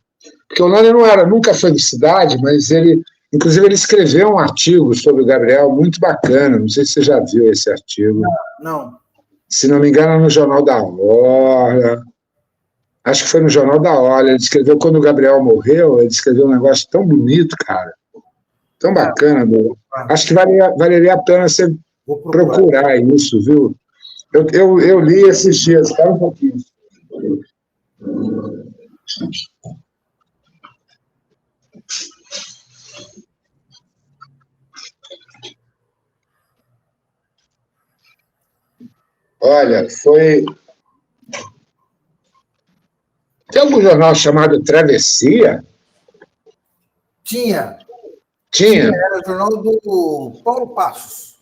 Porque o Lani nunca foi de cidade, mas inclusive, ele escreveu um artigo sobre o Gabriel muito bacana. Não sei se você já viu esse artigo. Não. Se não me engano, no Jornal da Hora. Acho que foi no Jornal da Hora. Ele escreveu quando o Gabriel morreu, ele escreveu um negócio tão bonito, cara. Tão bacana, meu. Acho que valeria a pena você procurar isso, viu? Eu li esses dias, espera um pouquinho. Olha, foi... Tem algum jornal chamado Travessia? Tinha. Tinha? Era o jornal do Paulo Passos.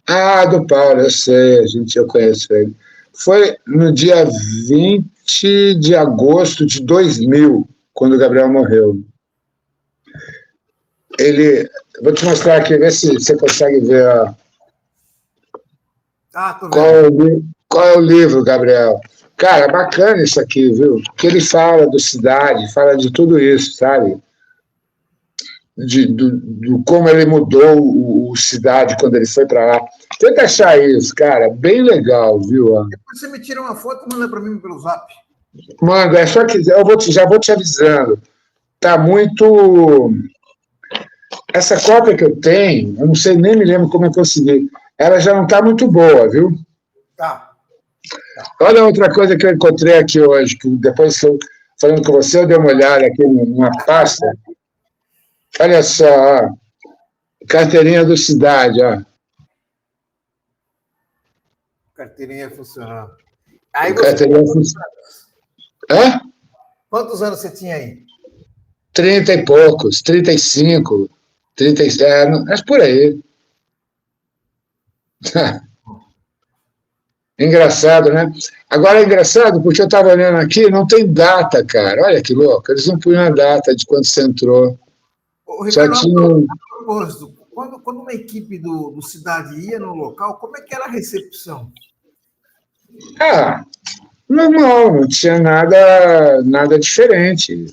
Ah, do Paulo, eu sei, eu conheço ele. Foi no dia 20 de agosto de 2000, quando o Gabriel morreu. Vou te mostrar aqui, ver se você consegue ver qual é o livro, Gabriel. Cara, bacana isso aqui, viu? Porque ele fala do Cidade, fala de tudo isso, sabe? Do como ele mudou o Cidade quando ele foi para lá. Tenta achar isso, cara. Bem legal, viu? Depois você me tira uma foto e manda para mim pelo Zap. Manda, é só que já vou te avisando. Tá muito... Essa cópia que eu tenho, eu não sei, nem me lembro como eu consegui. Ela já não está muito boa, viu? Tá. Olha outra coisa que eu encontrei aqui hoje, que depois que eu falando com você, eu dei uma olhada aqui numa pasta. Olha só, ó. Carteirinha do Cidade, ó. Carteirinha funcionando. Aí você carteirinha funcionando. Hã? Quantos anos você tinha aí? 30 e poucos, 35, 37, mas por aí. Engraçado, né? Agora é engraçado porque eu estava olhando aqui, não tem data, cara. Olha que louco, eles não punham a data de quando você entrou. Só tinha... Quando uma equipe do Cidade ia no local, como é que era a recepção? Ah, normal, não tinha nada diferente.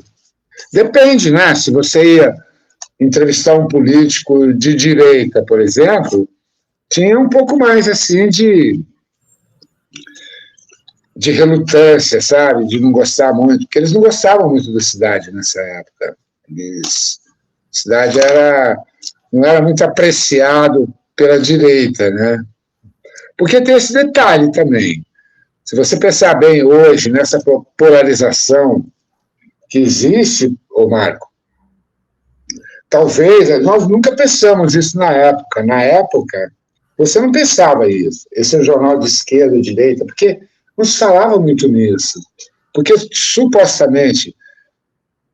Depende, né? Se você ia entrevistar um político de direita, por exemplo, tinha um pouco mais assim de relutância, sabe? De não gostar muito, porque eles não gostavam muito da Cidade nessa época. Cidade não era muito apreciado pela direita, né? Porque tem esse detalhe também. Se você pensar bem hoje nessa polarização que existe, ô Marco, talvez, nós nunca pensamos isso na época. Na época, você não pensava isso. Esse é um jornal de esquerda ou direita, porque não se falava muito nisso. Porque, supostamente,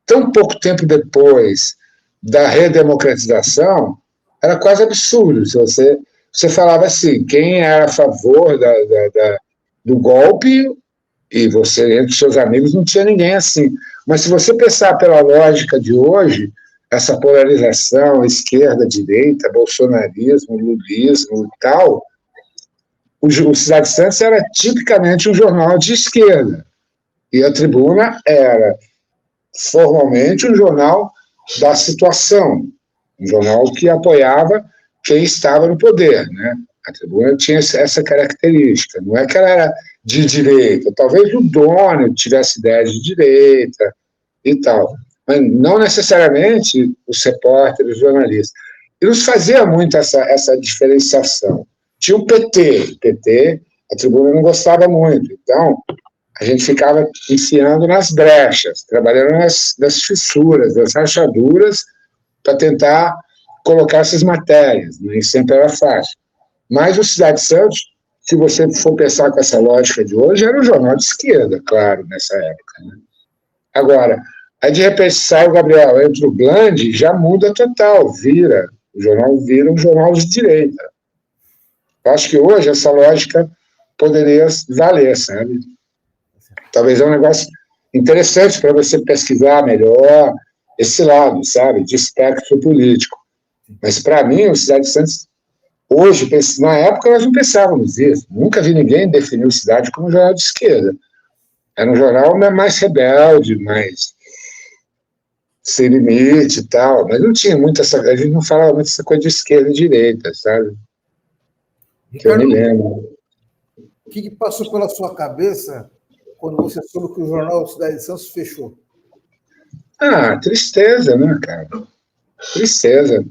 tão pouco tempo depois da redemocratização, era quase absurdo. Se você falava assim, quem era a favor do golpe, e você, entre seus amigos, não tinha ninguém assim. Mas se você pensar pela lógica de hoje, essa polarização, esquerda, direita, bolsonarismo, lulismo e tal, o Cidade de Santos era tipicamente um jornal de esquerda. E a Tribuna era formalmente um jornal da situação, um jornal que apoiava quem estava no poder, né? A Tribuna tinha essa característica, não é que ela era de direita, talvez o dono tivesse ideias de direita e tal, mas não necessariamente os repórteres, os jornalistas. E nos fazia muito essa diferenciação. Tinha o PT, a Tribuna não gostava muito, então a gente ficava enfiando nas brechas, trabalhando nas fissuras, nas rachaduras, para tentar colocar essas matérias, nem sempre era fácil. Mas o Cidade de Santos, se você for pensar com essa lógica de hoje, era um jornal de esquerda, claro, nessa época. Né? Agora, aí de repente sai o Gabriel, entra o Bland, já muda total, o jornal vira um jornal de direita. Eu acho que hoje essa lógica poderia valer, sabe? Talvez é um negócio interessante para você pesquisar melhor esse lado, sabe, de espectro político. Mas, para mim, o Cidade de Santos Hoje, na época, nós não pensávamos isso. Nunca vi ninguém definir o Cidade como um jornal de esquerda. Era um jornal mais rebelde, mais sem limite e tal, mas não tinha muito essa... A gente não falava muito essa coisa de esquerda e direita, sabe? Ricardo, que eu me lembro. O que passou pela sua cabeça quando você soube que o jornal Cidade de Santos fechou? Tristeza, né, cara? Tristeza.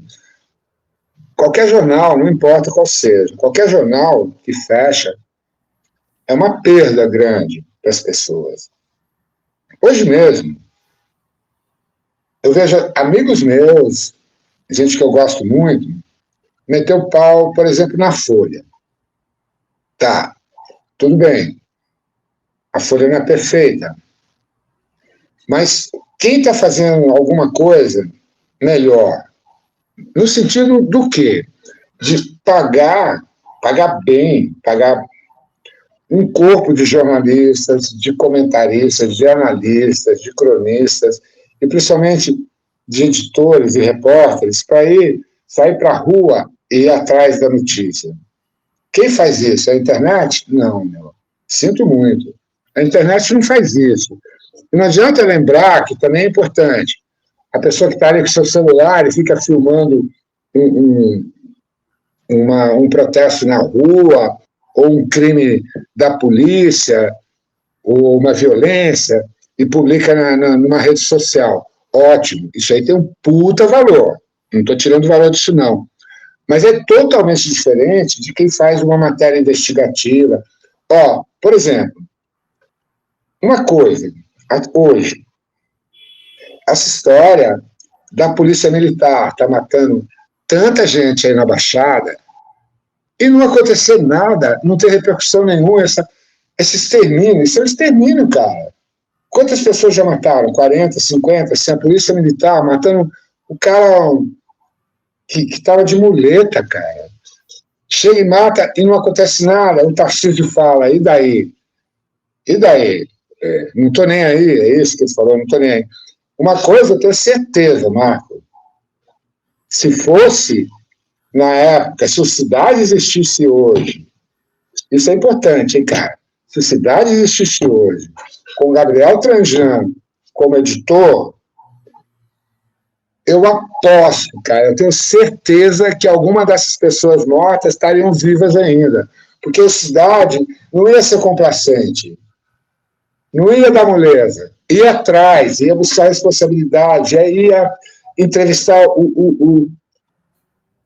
Qualquer jornal, não importa qual seja, qualquer jornal que fecha é uma perda grande para as pessoas. Hoje mesmo, eu vejo amigos meus, gente que eu gosto muito, meteu o pau, por exemplo, na Folha. Tá, tudo bem. A Folha não é perfeita. Mas quem está fazendo alguma coisa melhor? No sentido do quê? De pagar bem, pagar um corpo de jornalistas, de comentaristas, de analistas, de cronistas, e principalmente de editores e repórteres, para sair para a rua e ir atrás da notícia. Quem faz isso? A internet? Não, meu. Sinto muito. A internet não faz isso. E não adianta lembrar que também é importante. A pessoa que está ali com seu celular e fica filmando um protesto na rua, ou um crime da polícia, ou uma violência, e publica numa rede social. Ótimo, isso aí tem um puta valor. Não estou tirando o valor disso, não. Mas é totalmente diferente de quem faz uma matéria investigativa. Por exemplo, uma coisa, hoje, essa história da polícia militar está matando tanta gente aí na Baixada e não aconteceu nada, não tem repercussão nenhuma, esse extermínio, isso é um extermínio, cara. Quantas pessoas já mataram? 40, 50, se a polícia militar matando o cara que estava de muleta, cara. Chega e mata e não acontece nada. O Tarcísio fala, e daí? E daí? Não estou nem aí, é isso que ele falou, não estou nem aí. Uma coisa eu tenho certeza, Marco, se fosse, na época, se o Cidade existisse hoje, isso é importante, hein, cara? Se o Cidade existisse hoje, com Gabriel Trajano como editor, eu aposto, cara, eu tenho certeza que alguma dessas pessoas mortas estariam vivas ainda, porque o Cidade não ia ser complacente, não ia dar moleza, ia atrás, ia buscar responsabilidade, ia entrevistar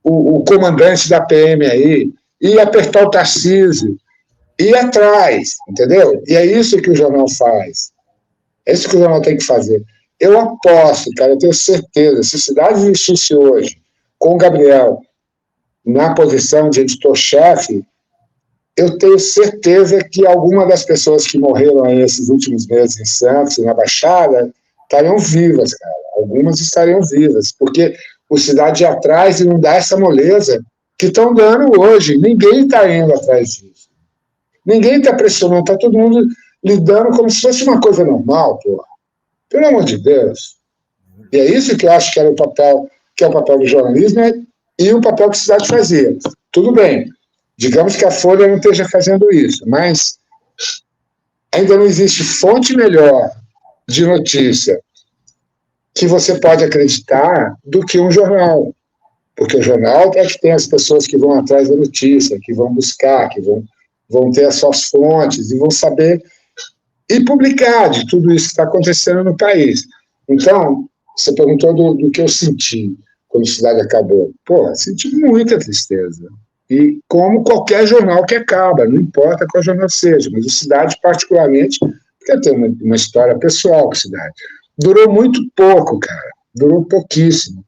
o comandante da PM aí, ia apertar o Tarcísio, ia atrás, entendeu? E é isso que o jornal faz. É isso que o jornal tem que fazer. Eu aposto, cara, eu tenho certeza, se a Cidade existisse hoje, com o Gabriel na posição de editor-chefe, eu tenho certeza que alguma das pessoas que morreram aí esses últimos meses em Santos, na Baixada, estariam vivas, cara. Algumas estariam vivas, porque o Cidade ia atrás e não dá essa moleza que estão dando hoje. Ninguém está indo atrás disso. Ninguém está pressionando, está todo mundo lidando como se fosse uma coisa normal, pô. Pelo amor de Deus. E é isso que eu acho que era o papel, que é o papel do jornalismo e o papel que a Cidade fazia. Tudo bem, digamos que a Folha não esteja fazendo isso, mas ainda não existe fonte melhor de notícia que você pode acreditar do que um jornal. Porque o jornal é que tem as pessoas que vão atrás da notícia, que vão buscar, que vão ter as suas fontes e vão saber e publicar de tudo isso que está acontecendo no país. Então, você perguntou do que eu senti quando a Cidade acabou. Pô, senti muita tristeza. E como qualquer jornal que acaba, não importa qual jornal seja, mas o Cidade particularmente, porque eu tenho uma história pessoal com a Cidade. Durou muito pouco, cara. Durou pouquíssimo.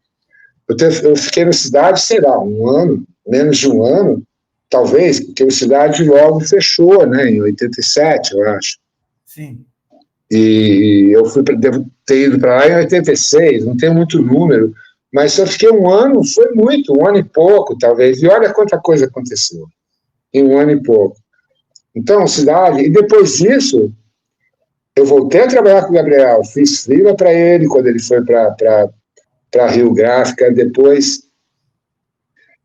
Eu fiquei na Cidade, sei lá, um ano, menos de um ano, talvez, porque o Cidade logo fechou, né, em 87, eu acho. Sim. E eu devo ter ido para lá em 86, não tenho muito número, mas se eu fiquei um ano, foi muito, um ano e pouco, talvez. E olha quanta coisa aconteceu em um ano e pouco. Então, Cidade, e depois disso, eu voltei a trabalhar com o Gabriel, fiz freela para ele quando ele foi para Rio Gráfica, depois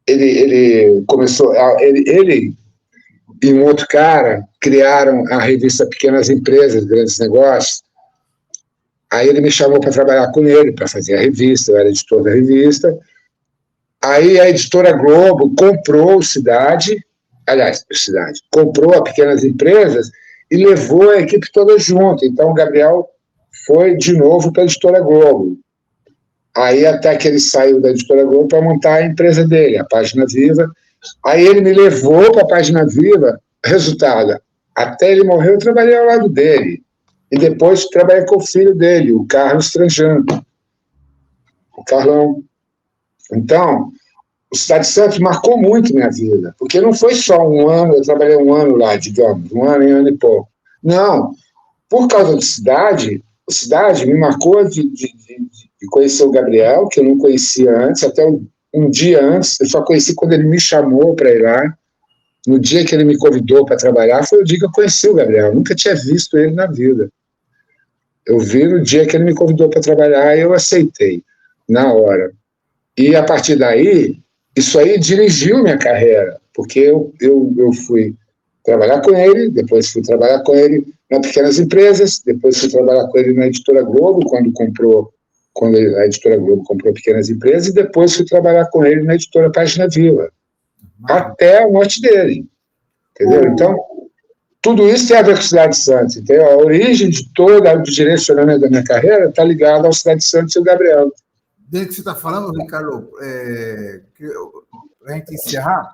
ele começou, ele e um outro cara criaram a revista Pequenas Empresas, Grandes Negócios. Aí ele me chamou para trabalhar com ele, para fazer a revista, eu era editor da revista. Aí a editora Globo comprou comprou a Pequenas Empresas e levou a equipe toda junto. Então o Gabriel foi de novo para a editora Globo. Aí até que ele saiu da editora Globo para montar a empresa dele, a Página Viva. Aí ele me levou para a Página Viva. Resultado, até ele morrer eu trabalhei ao lado dele. E depois trabalhei com o filho dele, o Carlos Trajano. O Carlão. Então, o Cidade de Santos marcou muito minha vida, porque não foi só um ano, eu trabalhei um ano lá, digamos, um ano e pouco. Não, por causa do Cidade, o Cidade me marcou de conhecer o Gabriel, que eu não conhecia antes, até um dia antes, eu só conheci quando ele me chamou para ir lá. No dia que ele me convidou para trabalhar, foi o dia que eu conheci o Gabriel, eu nunca tinha visto ele na vida. Eu vi no dia que ele me convidou para trabalhar e eu aceitei, na hora. E a partir daí, isso aí dirigiu minha carreira, porque eu fui trabalhar com ele, depois fui trabalhar com ele nas Pequenas Empresas, depois fui trabalhar com ele na Editora Globo, quando a Editora Globo comprou Pequenas Empresas, e depois fui trabalhar com ele na Editora Página Viva, até a morte dele, entendeu? Então, tudo isso tem a ver com a Cidade de Santos, entendeu? A origem de todo o direcionamento da minha carreira está ligada ao Cidade de Santos e ao Gabriel. Desde que você está falando, Ricardo, para a gente encerrar,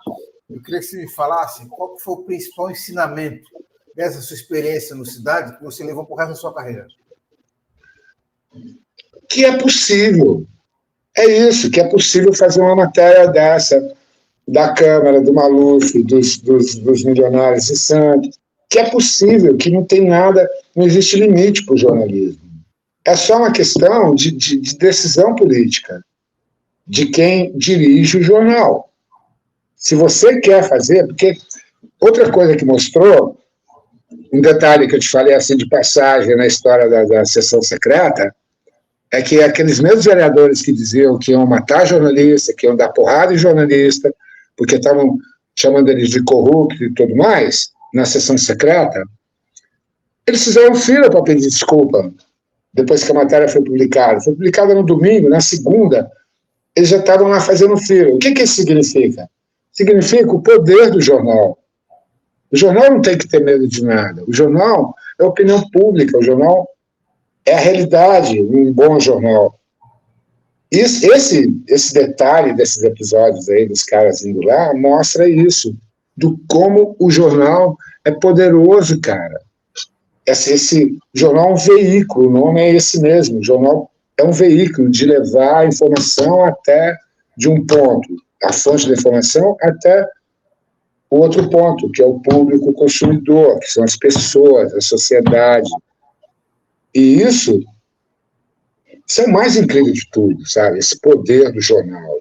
eu queria que você me falasse qual foi o principal ensinamento dessa sua experiência no Cidade que você levou para o resto da sua carreira. Que é possível. É isso, que é possível fazer uma matéria dessa, da Câmara, do Maluf, dos milionários de Santos, que é possível, que não tem nada, não existe limite para o jornalismo. É só uma questão de decisão política, de quem dirige o jornal. Se você quer fazer, porque outra coisa que mostrou, um detalhe que eu te falei assim de passagem na história da sessão secreta, é que aqueles mesmos vereadores que diziam que iam matar jornalista, que iam dar porrada em jornalista, porque estavam chamando eles de corrupto e tudo mais, na sessão secreta, eles fizeram fila para pedir desculpa, depois que a matéria foi publicada. Foi publicada no domingo, na segunda, eles já estavam lá fazendo fila. O que isso significa? Significa o poder do jornal. O jornal não tem que ter medo de nada. O jornal é a opinião pública, o jornal é a realidade, um bom jornal. Esse detalhe desses episódios aí, dos caras indo lá, mostra isso, do como o jornal é poderoso, cara. Esse jornal é um veículo, o nome é esse mesmo, o jornal é um veículo de levar a informação até de um ponto, a fonte da informação até o outro ponto, que é o público consumidor, que são as pessoas, a sociedade. E isso é o mais incrível de tudo, sabe? Esse poder do jornal.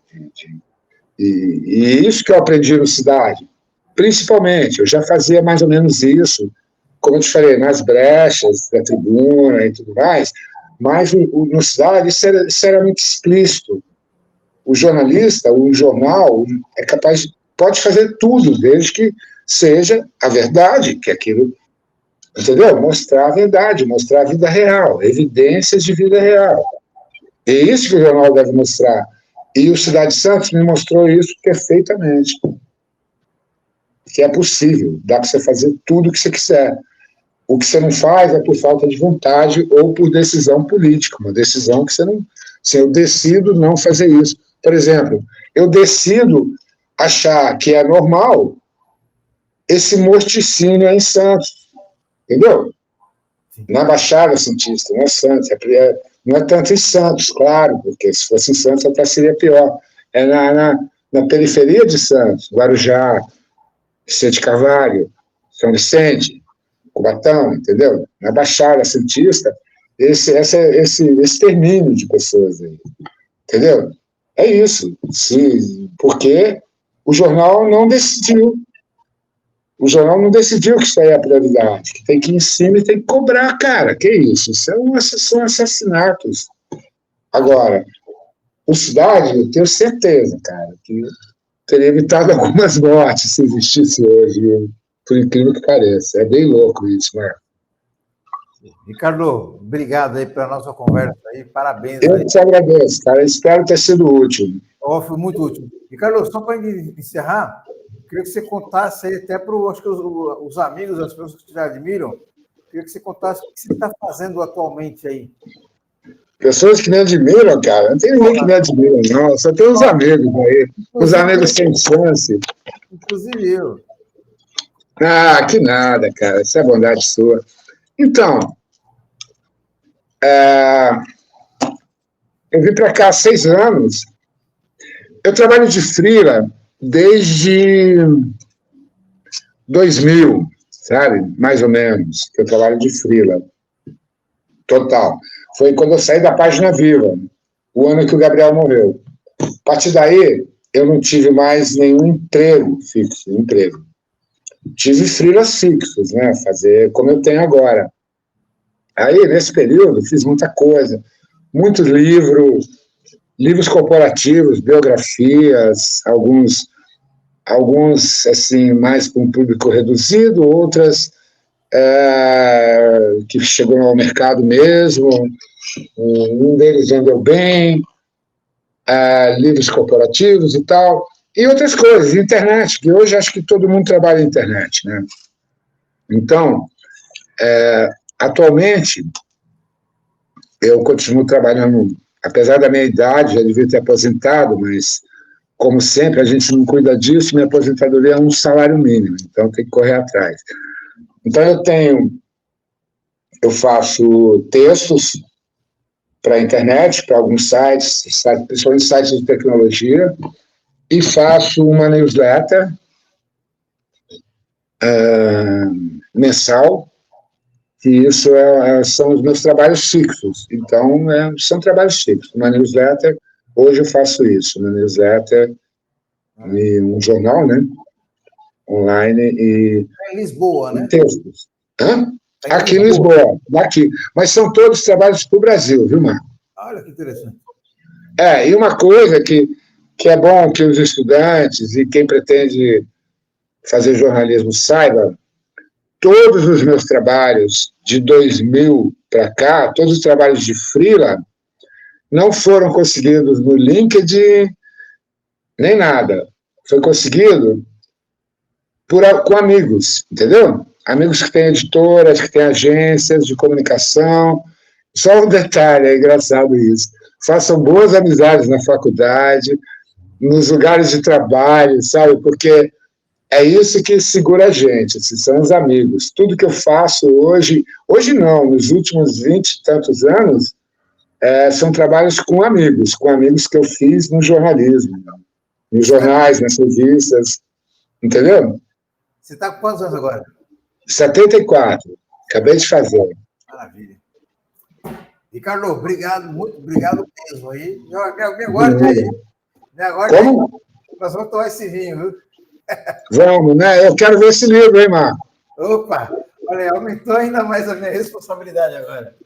E isso que eu aprendi no Cidade. Principalmente, eu já fazia mais ou menos isso, como eu te falei, nas brechas da tribuna e tudo mais, mas no Cidade isso era muito explícito. O jornalista, o jornal, é capaz, pode fazer tudo, desde que seja a verdade, que aquilo, entendeu? Mostrar a verdade, mostrar a vida real, evidências de vida real. É isso que o jornal deve mostrar. E o Cidade de Santos me mostrou isso perfeitamente. Que é possível, dá para você fazer tudo o que você quiser. O que você não faz é por falta de vontade ou por decisão política, uma decisão que você não... Se eu decido não fazer isso. Por exemplo, eu decido achar que é normal esse morticínio em Santos, entendeu? Na Baixada Santista, não é Santos, não é tanto em Santos, claro, porque se fosse em Santos até seria pior. É na periferia de Santos, Guarujá, Vicente Carvalho, São Vicente, Cubatão, entendeu? Na Baixada Santista, esse extermínio de pessoas aí, entendeu? É isso, porque o jornal não decidiu. O jornal não decidiu que isso aí é a prioridade, que tem que ir em cima e tem que cobrar, cara. Que isso? Isso são assassinatos. Agora, o Cidade, eu tenho certeza, cara, que teria evitado algumas mortes se existisse hoje, viu? Por incrível que pareça. É bem louco isso, Marco. Ricardo, obrigado aí pela nossa conversa aí, parabéns. Eu te agradeço, cara. Espero ter sido útil. Foi muito útil. Ricardo, só para encerrar, queria que você contasse aí até para acho que os amigos, as pessoas que te admiram, queria que você contasse o que você está fazendo atualmente aí. Pessoas que me admiram, cara. Não tem ninguém que me admira, não. Só tem uns amigos aí. Os amigos sem chance. Inclusive eu. Ah, que nada, cara. Isso é bondade sua. Então, eu vim para cá há 6 anos. Eu trabalho de freela desde 2000, sabe? Mais ou menos. Eu trabalho de freela. Total. Foi quando eu saí da Página Viva, o ano que o Gabriel morreu. A partir daí, eu não tive mais nenhum emprego fixo, Tive freelas fixos, né? Fazer como eu tenho agora. Aí, nesse período, fiz muita coisa. Muitos livros corporativos, biografias, alguns assim, mais para um público reduzido, outras que chegou ao mercado mesmo. Um deles vendeu bem, livros corporativos e tal, e outras coisas, internet, que hoje acho que todo mundo trabalha na internet, né? Então, atualmente, eu continuo trabalhando, apesar da minha idade, já devia ter aposentado, mas, como sempre, a gente não cuida disso, minha aposentadoria é um salário mínimo, então tem que correr atrás. Então, eu faço textos para a internet, para alguns sites, principalmente sites de tecnologia, e faço uma newsletter mensal, que isso são os meus trabalhos fixos. Então, são trabalhos fixos. Uma newsletter, hoje eu faço isso, uma newsletter e um jornal, né? Online e... Em Lisboa, né? Textos. Hã? Aqui em Lisboa, daqui. Mas são todos trabalhos para o Brasil, viu, Marco? Olha que interessante. E uma coisa que é bom que os estudantes e quem pretende fazer jornalismo saiba, todos os meus trabalhos de 2000 para cá, todos os trabalhos de freela, não foram conseguidos no LinkedIn, nem nada. Foi conseguido com amigos, entendeu? Amigos que têm editoras, que têm agências de comunicação. Só um detalhe, é engraçado isso. Façam boas amizades na faculdade, nos lugares de trabalho, sabe? Porque é isso que segura a gente, são os amigos. Tudo que eu faço hoje não, nos últimos 20 e tantos anos, são trabalhos com amigos que eu fiz no jornalismo, nos jornais, nas revistas, entendeu? Você está com quantos anos agora? 74, acabei de fazer. Maravilha. Ricardo, obrigado, muito obrigado mesmo aí. Me aguarde aí. Me aguarde aí. Nós vamos tomar esse vinho, viu? Vamos, né? Eu quero ver esse livro, hein, Marco? Opa! Olha, aumentou ainda mais a minha responsabilidade agora.